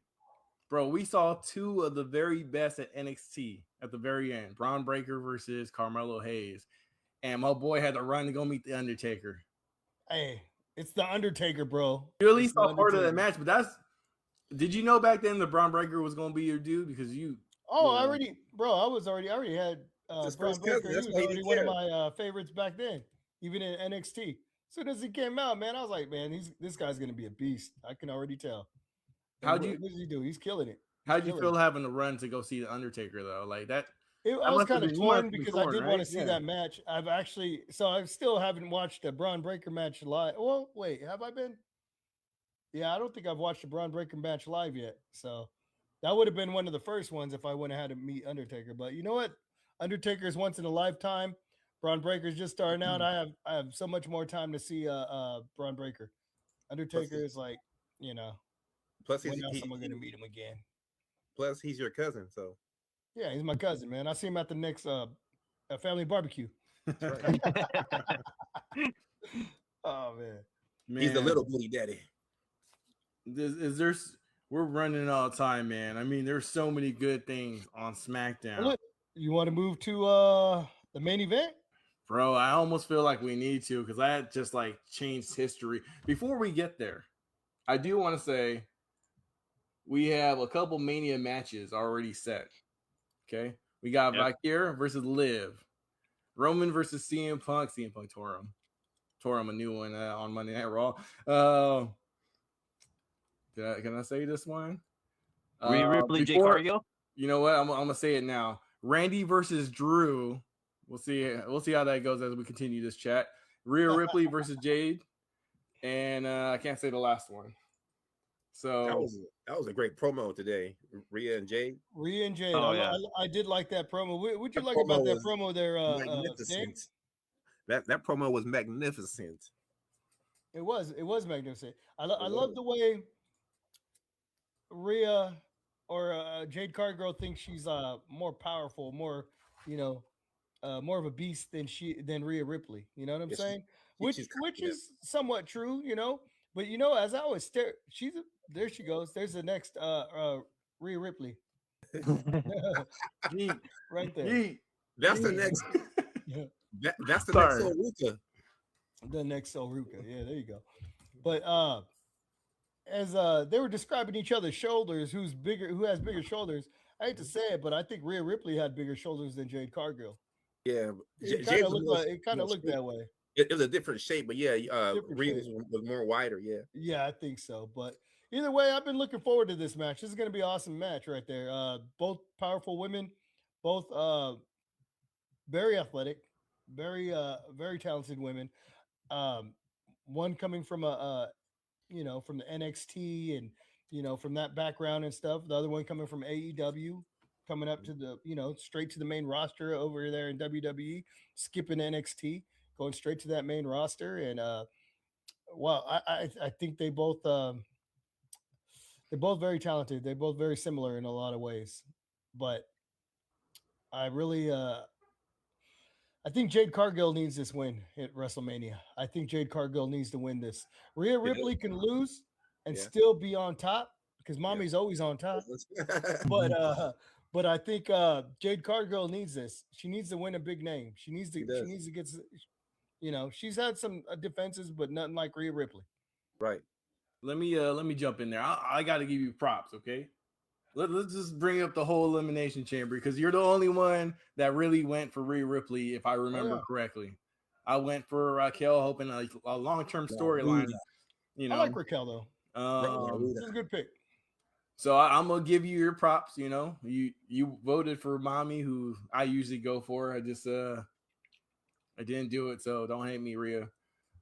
bro. We saw two of the very best at NXT at the very end. Braun Breaker versus Carmelo Hayes, and my boy had to run to go meet the Undertaker.
Hey, it's the Undertaker, bro.
You at least
It's the
saw part of that
Undertaker.
match, but that's. Did you know back then the Braun Breaker was gonna be your dude because you?
Oh,
you
I
know,
already, bro. I already had
His
Braun
first cousin.
Breaker. He
That's
was
why he
already
didn't
one of
care.
my favorites back then, even in NXT. As soon as he came out, man, I was like, man, this guy's gonna be a beast. I can already tell. And
How'd you
what does he do? He's killing it. He's
how'd you
killing
feel having to run to go see the Undertaker though? Like that.
I
That
was
must have
kind of
been you must
torn
have been
because I
torn,
did
right?
want to see
Yeah.
that match. I still haven't watched a Braun Breaker match live. Well, wait, have I been? Yeah, I don't think I've watched a Braun Breaker match live yet. So that would have been one of the first ones if I wouldn't have had to meet Undertaker. But you know what? Undertaker's once in a lifetime. Braun Breaker's just starting out. I have so much more time to see Braun Breaker.
Plus,
Undertaker is like, you know,
plus
when
he's
else am I gonna meet him again?
plus he's your cousin. So
Yeah, he's my cousin, man. I see him at the next family barbecue.
that's right.
Oh man.
He's the
Man,
little booty daddy.
we're running out of time, man. I mean, there's so many good things on SmackDown.
Well, look, you want to move to the main event?
Bro, I almost feel like we need to because that just like changed history. Before we get there, I do want to say we have a couple Mania matches already set. Okay. We got
Yep.
Valkyrie versus Liv, Roman versus CM Punk. CM Punk tore him a new one on Monday Night Raw. Can I say this one?
Rhea Ripley, Jade
Before,
Cargill.
you know what? I'm gonna say it now. Randy versus Drew. We'll see. We'll see how that goes as we continue this chat. Rhea Ripley versus Jade, and I can't say the last one. So
That was a great promo today. Rhea and Jade.
Rhea and Jade.
Oh, yeah.
I did like that promo. What'd you
That
like about
promo
that
was
promo there, Dan?
magnificent. That promo was magnificent.
It was magnificent. I
was.
love the way Rhea or Jade Cargill thinks she's more powerful, more you know, more of a beast than Rhea Ripley. You know what I'm
Yeah,
saying?
she's
Which
confident.
is somewhat true, you know. But as I always stare, there she goes. There's the next Rhea Ripley
Yeet,
right there.
yeet,
That's the
yeet.
next. That's the
Sorry.
next Oruka.
The next Soruka. Yeah, there you go. But as they were describing each other's shoulders, who has bigger shoulders. I hate to say it, but I think Rhea Ripley had bigger shoulders than Jade Cargill.
Yeah,
It
Jade
kind of
was
looked
more,
like it kind
more
of looked
straight.
that way.
It was a different shape, but yeah,
Different
Rhea
shape.
was more wider. Yeah,
Yeah, I think so. But either way, I've been looking forward to this match. This is going to be an awesome match right there. Both powerful women, both very athletic, very talented women. Um, one coming from from the NXT and from that background and stuff. The other one coming from AEW, coming up to the straight to the main roster over there in WWE, skipping NXT, going straight to that main roster. And well, I think they're both very talented. They're both very similar in a lot of ways, but I really I think Jade Cargill needs this win at WrestleMania. I think Jade Cargill needs to win this. Rhea Ripley can lose and
Yeah.
still be on top because mommy's always on top. But I think Jade Cargill needs this. She needs to win a big name. She needs to get she's had some defenses, but nothing like Rhea Ripley.
right.
Let me jump in there. I got to give you props, okay? let's just bring up the whole elimination chamber because you're the only one that really went for Rhea Ripley, if I remember correctly. I went for Raquel, hoping a long-term storyline. You know,
I like Raquel though.
This
is a good pick.
So I'm gonna give you your props. You know, you voted for Mommy, who I usually go for. I just I didn't do it, so don't hate me, Rhea.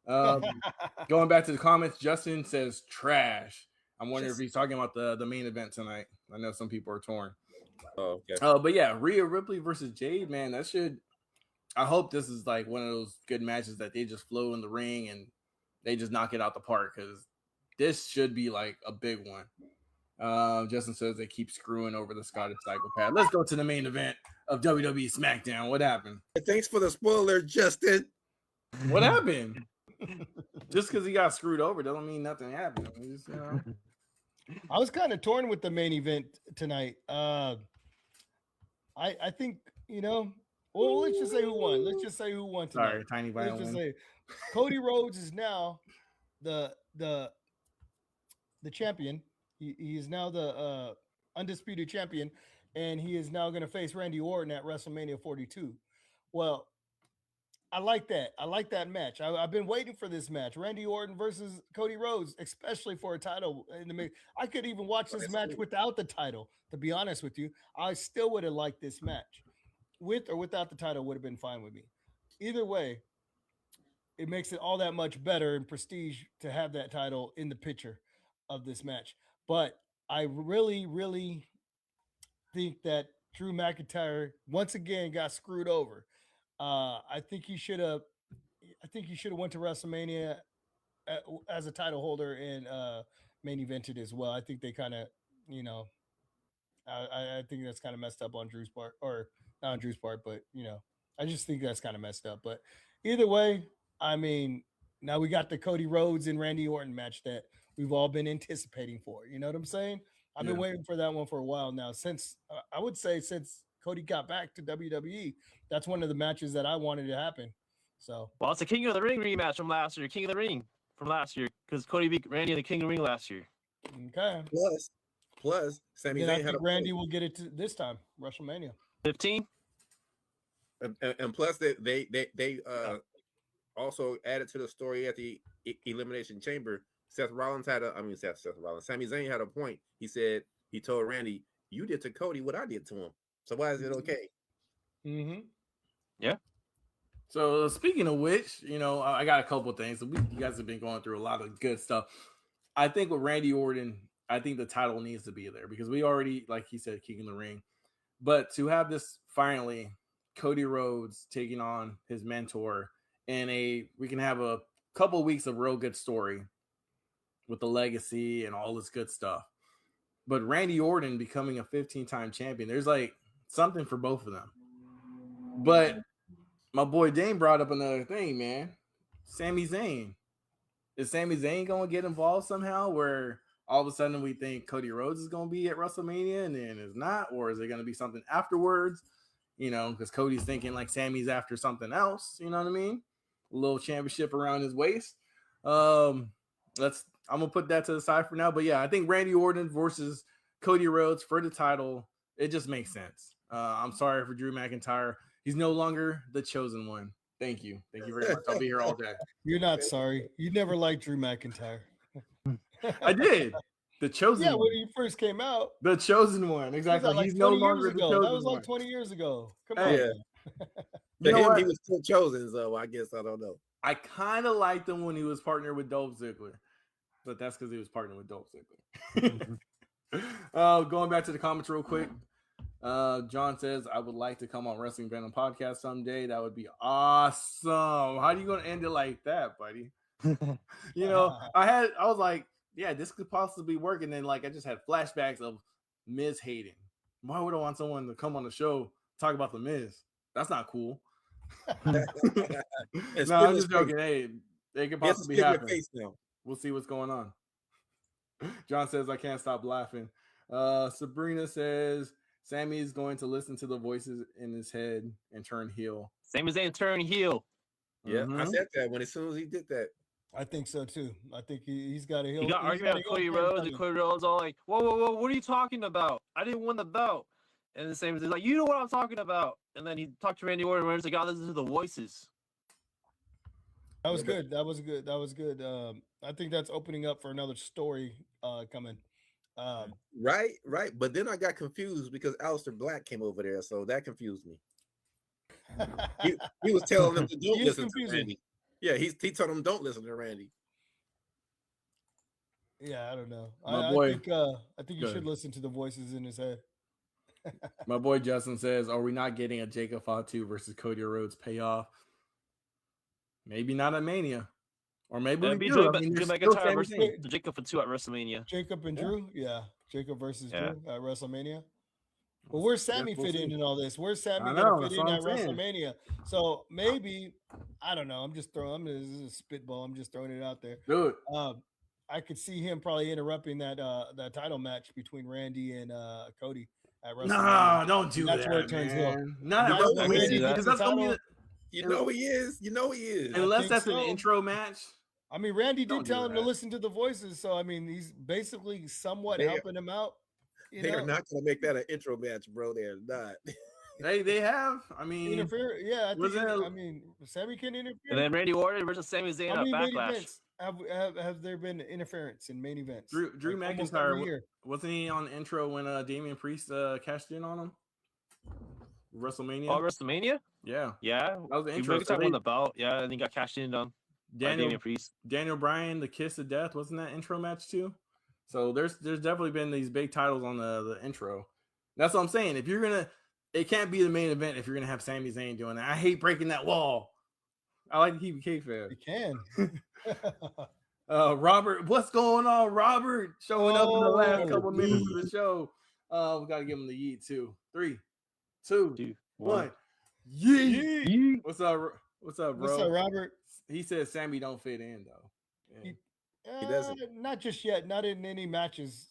Going back to the comments, Justin says trash. I'm wondering if he's talking about the main event tonight. I know some people are torn.
Oh, okay.
But yeah, Rhea Ripley versus Jade, man, that should. I hope this is like one of those good matches that they just flow in the ring and they just knock it out the park because this should be like a big one. Justin says they keep screwing over the Scottish psychopath. Let's go to the main event of WWE SmackDown. What happened?
Thanks for the spoiler, Justin.
What happened? Just because he got screwed over doesn't mean nothing happened. Just, you know.
I was kind of torn with the main event tonight. I think, you know, well, let's just say who won. Let's just say who won tonight.
Sorry, tiny violin.
Let's just say Cody Rhodes is now the champion. He is now the undisputed champion, and he is now going to face Randy Orton at WrestleMania 42. Well, I like that. I like that match. I've been waiting for this match, Randy Orton versus Cody Rhodes, especially for a title in the mix. I could even watch this match without the title. To be honest with you, I still would have liked this match. With or without the title would have been fine with me. Either way, it makes it all that much better and prestige to have that title in the picture of this match. But I really, really think that Drew McIntyre once again got screwed over. I think he should have. I think he should have went to WrestleMania as a title holder and main evented as well. I think they kind of, you know, I think that's kind of messed up on Drew's part, or not on Drew's part, but you know, I just think that's kind of messed up. But either way, I mean, now we got the Cody Rhodes and Randy Orton match that we've all been anticipating for. You know what I'm saying? I've been waiting for that one for a while now. Since I would say since Cody got back to WWE, that's one of the matches that I wanted to happen. So,
well, it's a King of the Ring rematch from last year. King of the Ring from last year because Cody beat Randy in the King of the Ring last year.
Okay.
Plus, Sami Zayn had a
Randy will get it this time, WrestleMania
15.
And plus, they also added to the story at the Elimination Chamber. Sami Zayn had a point. He said he told Randy, "You did to Cody what I did to him. So why is it okay?"
Mm-hmm.
Yeah.
So speaking of which, you know, I got a couple of things. You guys have been going through a lot of good stuff. I think with Randy Orton, I think the title needs to be there because we already, like he said, King in the Ring. But to have this finally, Cody Rhodes taking on his mentor, and we can have a couple of weeks of real good story with the legacy and all this good stuff. But Randy Orton becoming a 15-time champion, there's like something for both of them. But my boy Dane brought up another thing, man. Sami Zayn. Is Sami Zayn going to get involved somehow where all of a sudden we think Cody Rhodes is going to be at WrestleMania and then it's not? Or is it going to be something afterwards? You know, because Cody's thinking like Sammy's after something else. You know what I mean? A little championship around his waist. I'm gonna put that to the side for now. But yeah, I think Randy Orton versus Cody Rhodes for the title, it just makes sense. I'm sorry for Drew McIntyre. He's no longer the chosen one. Thank you. Thank you very much. I'll be here all day.
You're not sorry. You never liked Drew McIntyre.
I did. The chosen one.
When he first came out.
The chosen one. Exactly.
Like
he's no longer the chosen one.
That was like 20 years ago. Come on.
Yeah. For him, he was still chosen, so I guess I don't know.
I kind of liked him when he was partnered with Dolph Ziggler, but that's because he was partnered with Dolph Ziggler. Going back to the comments real quick. John says, I would like to come on Wrestling Venom podcast someday. That would be awesome. How are you going to end it like that, buddy? You know, I was like, yeah, this could possibly work. And then like, I just had flashbacks of Miz hating. Why would I want someone to come on the show, talk about the Miz? That's not cool. No, I'm just joking. Hey, they could possibly happen. We'll see what's going on. John says, I can't stop laughing. Sabrina says, Sammy is going to listen to the voices in his head and turn heel.
Same as they turn heel.
Yeah, I said that as soon as he did that.
I think so too. I think he's got a
He
heel.
got
He's
argument
got a
with
heel
Cody
turn
Rhodes, and
coming.
Cody Rhodes all like, "Whoa, whoa, whoa! What are you talking about? I didn't win the belt." And the same is like, "You know what I'm talking about." And then he talked to Randy Orton, and he's like, "God, listen to the voices."
That was
Yeah, but-
good. That was good. That was good. I think that's opening up for another story coming.
Right. But then I got confused because Aleister Black came over there, so that confused me. He was telling them to don't
He is
listen to
confusing.
Randy. Yeah, he told them don't listen to Randy.
Yeah, I don't know.
My
I
boy-
think you
Go
should
ahead.
listen to the voices in his head.
My boy Justin says, "Are we not getting a Jacob Fatu versus Cody Rhodes payoff? Maybe not at Mania, or maybe
It'd
we
be
do.
Drew,
I mean,
Drew
there's still
McIntyre
Sami
versus
Zayn.
Jacob Fatu at WrestleMania.
Jacob and
Yeah.
Drew, yeah. Jacob versus
Yeah.
Drew at WrestleMania. But where's Sammy
we'll
fit in
see.
and all this? Where's Sammy
I
gonna
know,
fit
that's
in
what
at
I'm saying.
WrestleMania? So maybe I don't know. I'm just throwing. This is a spitball. I'm just throwing it out there.
Do it.
I could see him probably interrupting that title match between Randy and Cody at WrestleMania.
Nah, don't do
That's
that,
where it turns heel.
man. Not at
That's
where
WrestleMania
Randy
because
gets the
that's gonna be
title.
the,
You know he is. You know he is.
unless
think
that's an
so.
intro match.
I mean, Randy
Don't
did
do
tell him to
that.
listen to the voices, so I mean, he's basically somewhat
They-
helping him out. You
They
know,
are not going to make that an intro match, bro. They're not.
They have. I mean,
interfere. Yeah, I think.
wasn't it-
I mean, Sammy can interfere.
And then Randy Orton versus Sami Zayn
How
at
many main
Backlash.
events have there been interference in main events?
Drew
Like, almost
McIntyre
every year.
wasn't he on the intro when Damian Priest cashed in on him? WrestleMania.
Oh, WrestleMania?
Yeah,
Yeah.
that was the
Drew
intro. So
McIntyre won the belt. Yeah, and he got cashed in on by
Daniel
Damian Priest.
Daniel Bryan, the Kiss of Death, wasn't that intro match too? So there's definitely been these big titles on the intro. That's what I'm saying. If you're gonna, it can't be the main event if you're gonna have Sami Zayn doing that. I hate breaking that wall. I like to keep it kayfabe.
You can.
Robert, what's going on? Robert showing up in the last
Oh,
couple minutes of the show. We gotta give him the yeet too. 3, 2, 1. Yeet.
Yeet.
What's up? What's up, bro?
What's up, Robert?
He says Sammy don't fit in though. Yeah.
He
doesn't.
Not just yet. Not in any matches.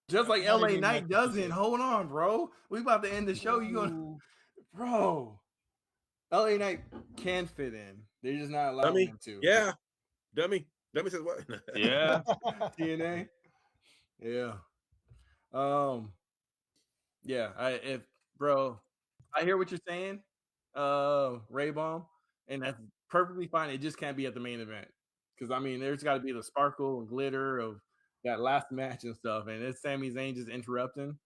Just like
Not
LA
any
Knight
matches,
doesn't. Hold on, bro. We about to end the show. You gonna,
Ooh.
bro? LA Knight can fit in. They're just not allowing
Dummy.
him to.
Yeah. Dummy says what?
Yeah.
TNA. Yeah. Yeah. I hear what you're saying, Ray Bomb, and that's perfectly fine. It just can't be at the main event because I mean, there's got to be the sparkle and glitter of that last match and stuff, and it's Sami Zayn just interrupting.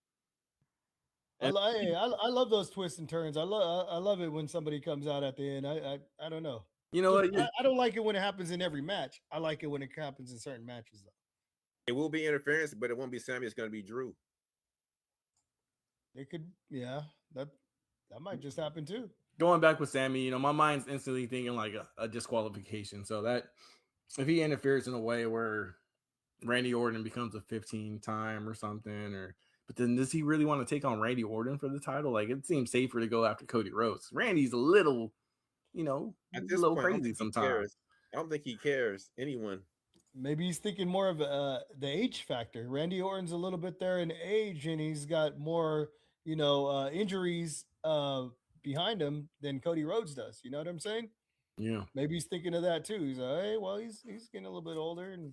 I love those twists and turns. I love it when somebody comes out at the end. I don't know.
You know what?
I don't like it when it happens in every match. I like it when it happens in certain matches, though.
It will be interference, but it won't be Sammy. It's going to be Drew.
It could, yeah, that might just happen too.
Going back with Sammy, you know, my mind's instantly thinking like a disqualification. So that if he interferes in a way where Randy Orton becomes a 15-time or something, but then does he really want to take on Randy Orton for the title? Like it seems safer to go after Cody Rhodes. Randy's a little, you know,
At
a
this
little
point, I don't
crazy
think he
sometimes.
cares. I don't think he cares. Anyone.
Maybe he's thinking more of the age factor. Randy Orton's a little bit there in age, and he's got more, injuries behind him than Cody Rhodes does. You know what I'm saying?
Yeah.
Maybe he's thinking of that too. He's like, hey, well, he's getting a little bit older, and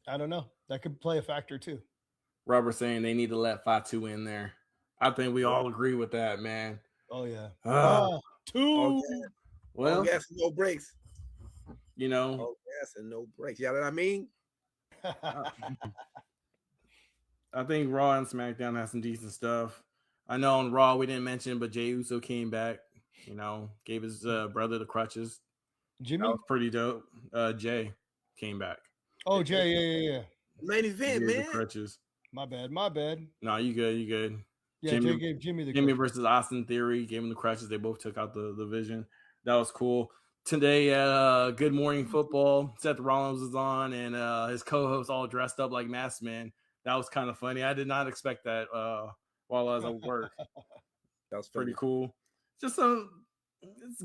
I don't know. That could play a factor too.
Robert saying they need to let Fatu in there. I think we all agree with that, man.
Oh yeah.
All
Well,
gas and no brakes.
you know,
All gas and no brakes. You know what I mean?
I think Raw and SmackDown has some decent stuff. I know on Raw we didn't mention, but Jey Uso came back. You know, gave his brother the crutches.
Jimmy.
That was pretty dope. Jay came back.
Oh, Jay. Yeah.
Main event,
Gave the
man.
crutches.
My bad.
No, you good. You good.
Yeah,
Jimmy-
Jay gave Jimmy the
Jimmy
crutch.
versus Austin Theory gave him the crutches. They both took out the vision. That was cool. Today, Good Morning Football, Seth Rollins was on, and his co-host all dressed up like masked men. That was kind of funny. I did not expect that while I was at work.
That was
Pretty
funny.
cool. It's a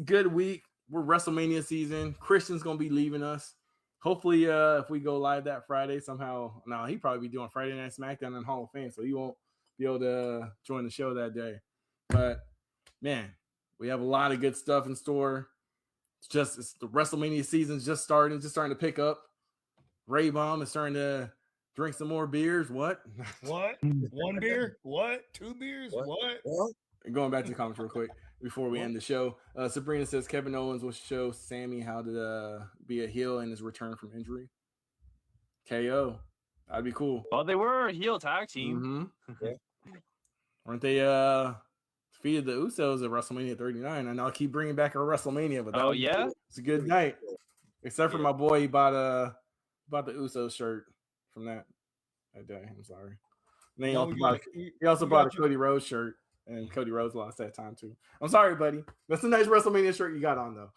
good week. We're WrestleMania season. Christian's gonna be leaving us. Hopefully, if we go live that Friday somehow. No, he'd probably be doing Friday Night SmackDown and Hall of Fame, so he won't be able to join the show that day. But man, we have a lot of good stuff in store. it's the WrestleMania season's just starting to pick up. Ray Bomb is starting to drink some more beers. What?
What? One beer? What? Two beers? What?
Going back to the comments real quick before we end the show. Sabrina says Kevin Owens will show Sammy how to be a heel in his return from injury. KO. That'd be cool.
Well, they were a heel tag team.
Mm-hmm. Weren't they defeated the Usos at WrestleMania 39? And I'll keep bringing back our WrestleMania, but it's a good night. Except for my boy, he bought the Usos shirt from that day. I'm sorry. And then he also bought a Cody Rhodes shirt, and Cody Rhodes lost that time too. I'm sorry, buddy. That's a nice WrestleMania shirt you got on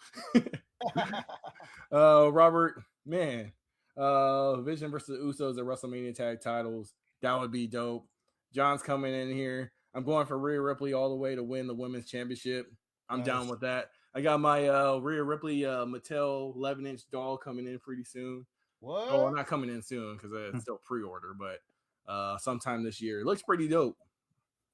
though. Robert, man. Vision versus the Usos at WrestleMania tag titles. That would be dope. John's coming in here. I'm going for Rhea Ripley all the way to win the women's championship. I'm down with that. I got my Rhea Ripley Mattel 11-inch doll coming in pretty soon.
What?
Oh, not coming in soon because it's still pre-order, but sometime this year. It looks pretty dope.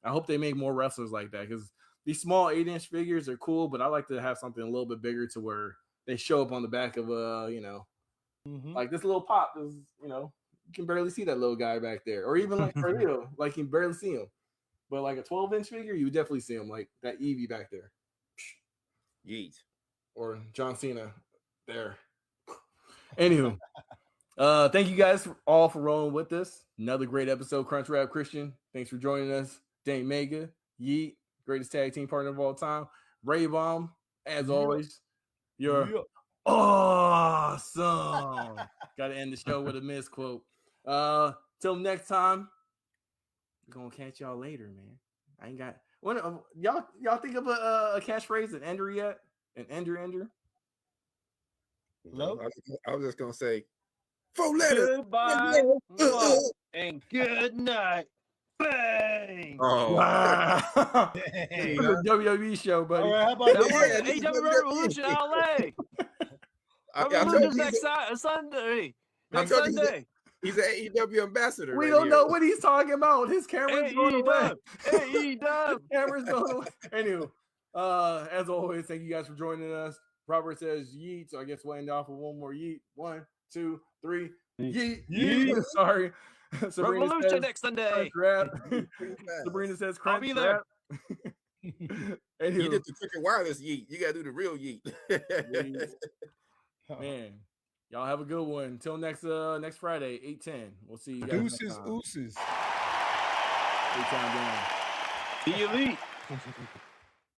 I hope they make more wrestlers like that because these small 8-inch figures are cool, but I like to have something a little bit bigger to where they show up on the back of like this little pop is, you can barely see that little guy back there, or even like Carlito, like you can barely see him. But like a 12-inch figure, you would definitely see him, like that Evie back there.
Yeet.
Or John Cena there. Anywho, thank you guys all for rolling with us. Another great episode, Crunch Rap Christian. Thanks for joining us. Dane Mega, Yeet, greatest tag team partner of all time. Ray Bomb, as always, you're awesome. Got to end the show with a misquote. Till next time, we're gonna catch y'all later, man. I ain't got y'all think of a catchphrase an ender yet? An ender?
Hello?
I was just gonna say 4 letters.
Goodbye and good night. Bang!
Oh,
Wow. WWE show, buddy.
All right, how about
That
this?
was AEW Revolution LA.
I told
Revolution's
you
next Sunday.
I
Next
told you
Sunday.
he's an AEW ambassador.
We
right
don't
here.
know what he's talking about. His camera's going away.
AEW.
Camera's going away. Anyway, as always, thank you guys for joining us. Robert says yeet, so I guess we'll end off with one more yeet. 1, 2, 3. Yeet. Yeet. Sorry. Sabrina
Revolution
says,
next Sunday.
crunch rap. Sabrina says crunch
I'll be there.
rap.
You did the cricket wireless yeet. You gotta do the real yeet.
Man, y'all have a good one. Until next Friday, 8:10. We'll see you guys.
Deuces, ooses.
8 time down.
The elite.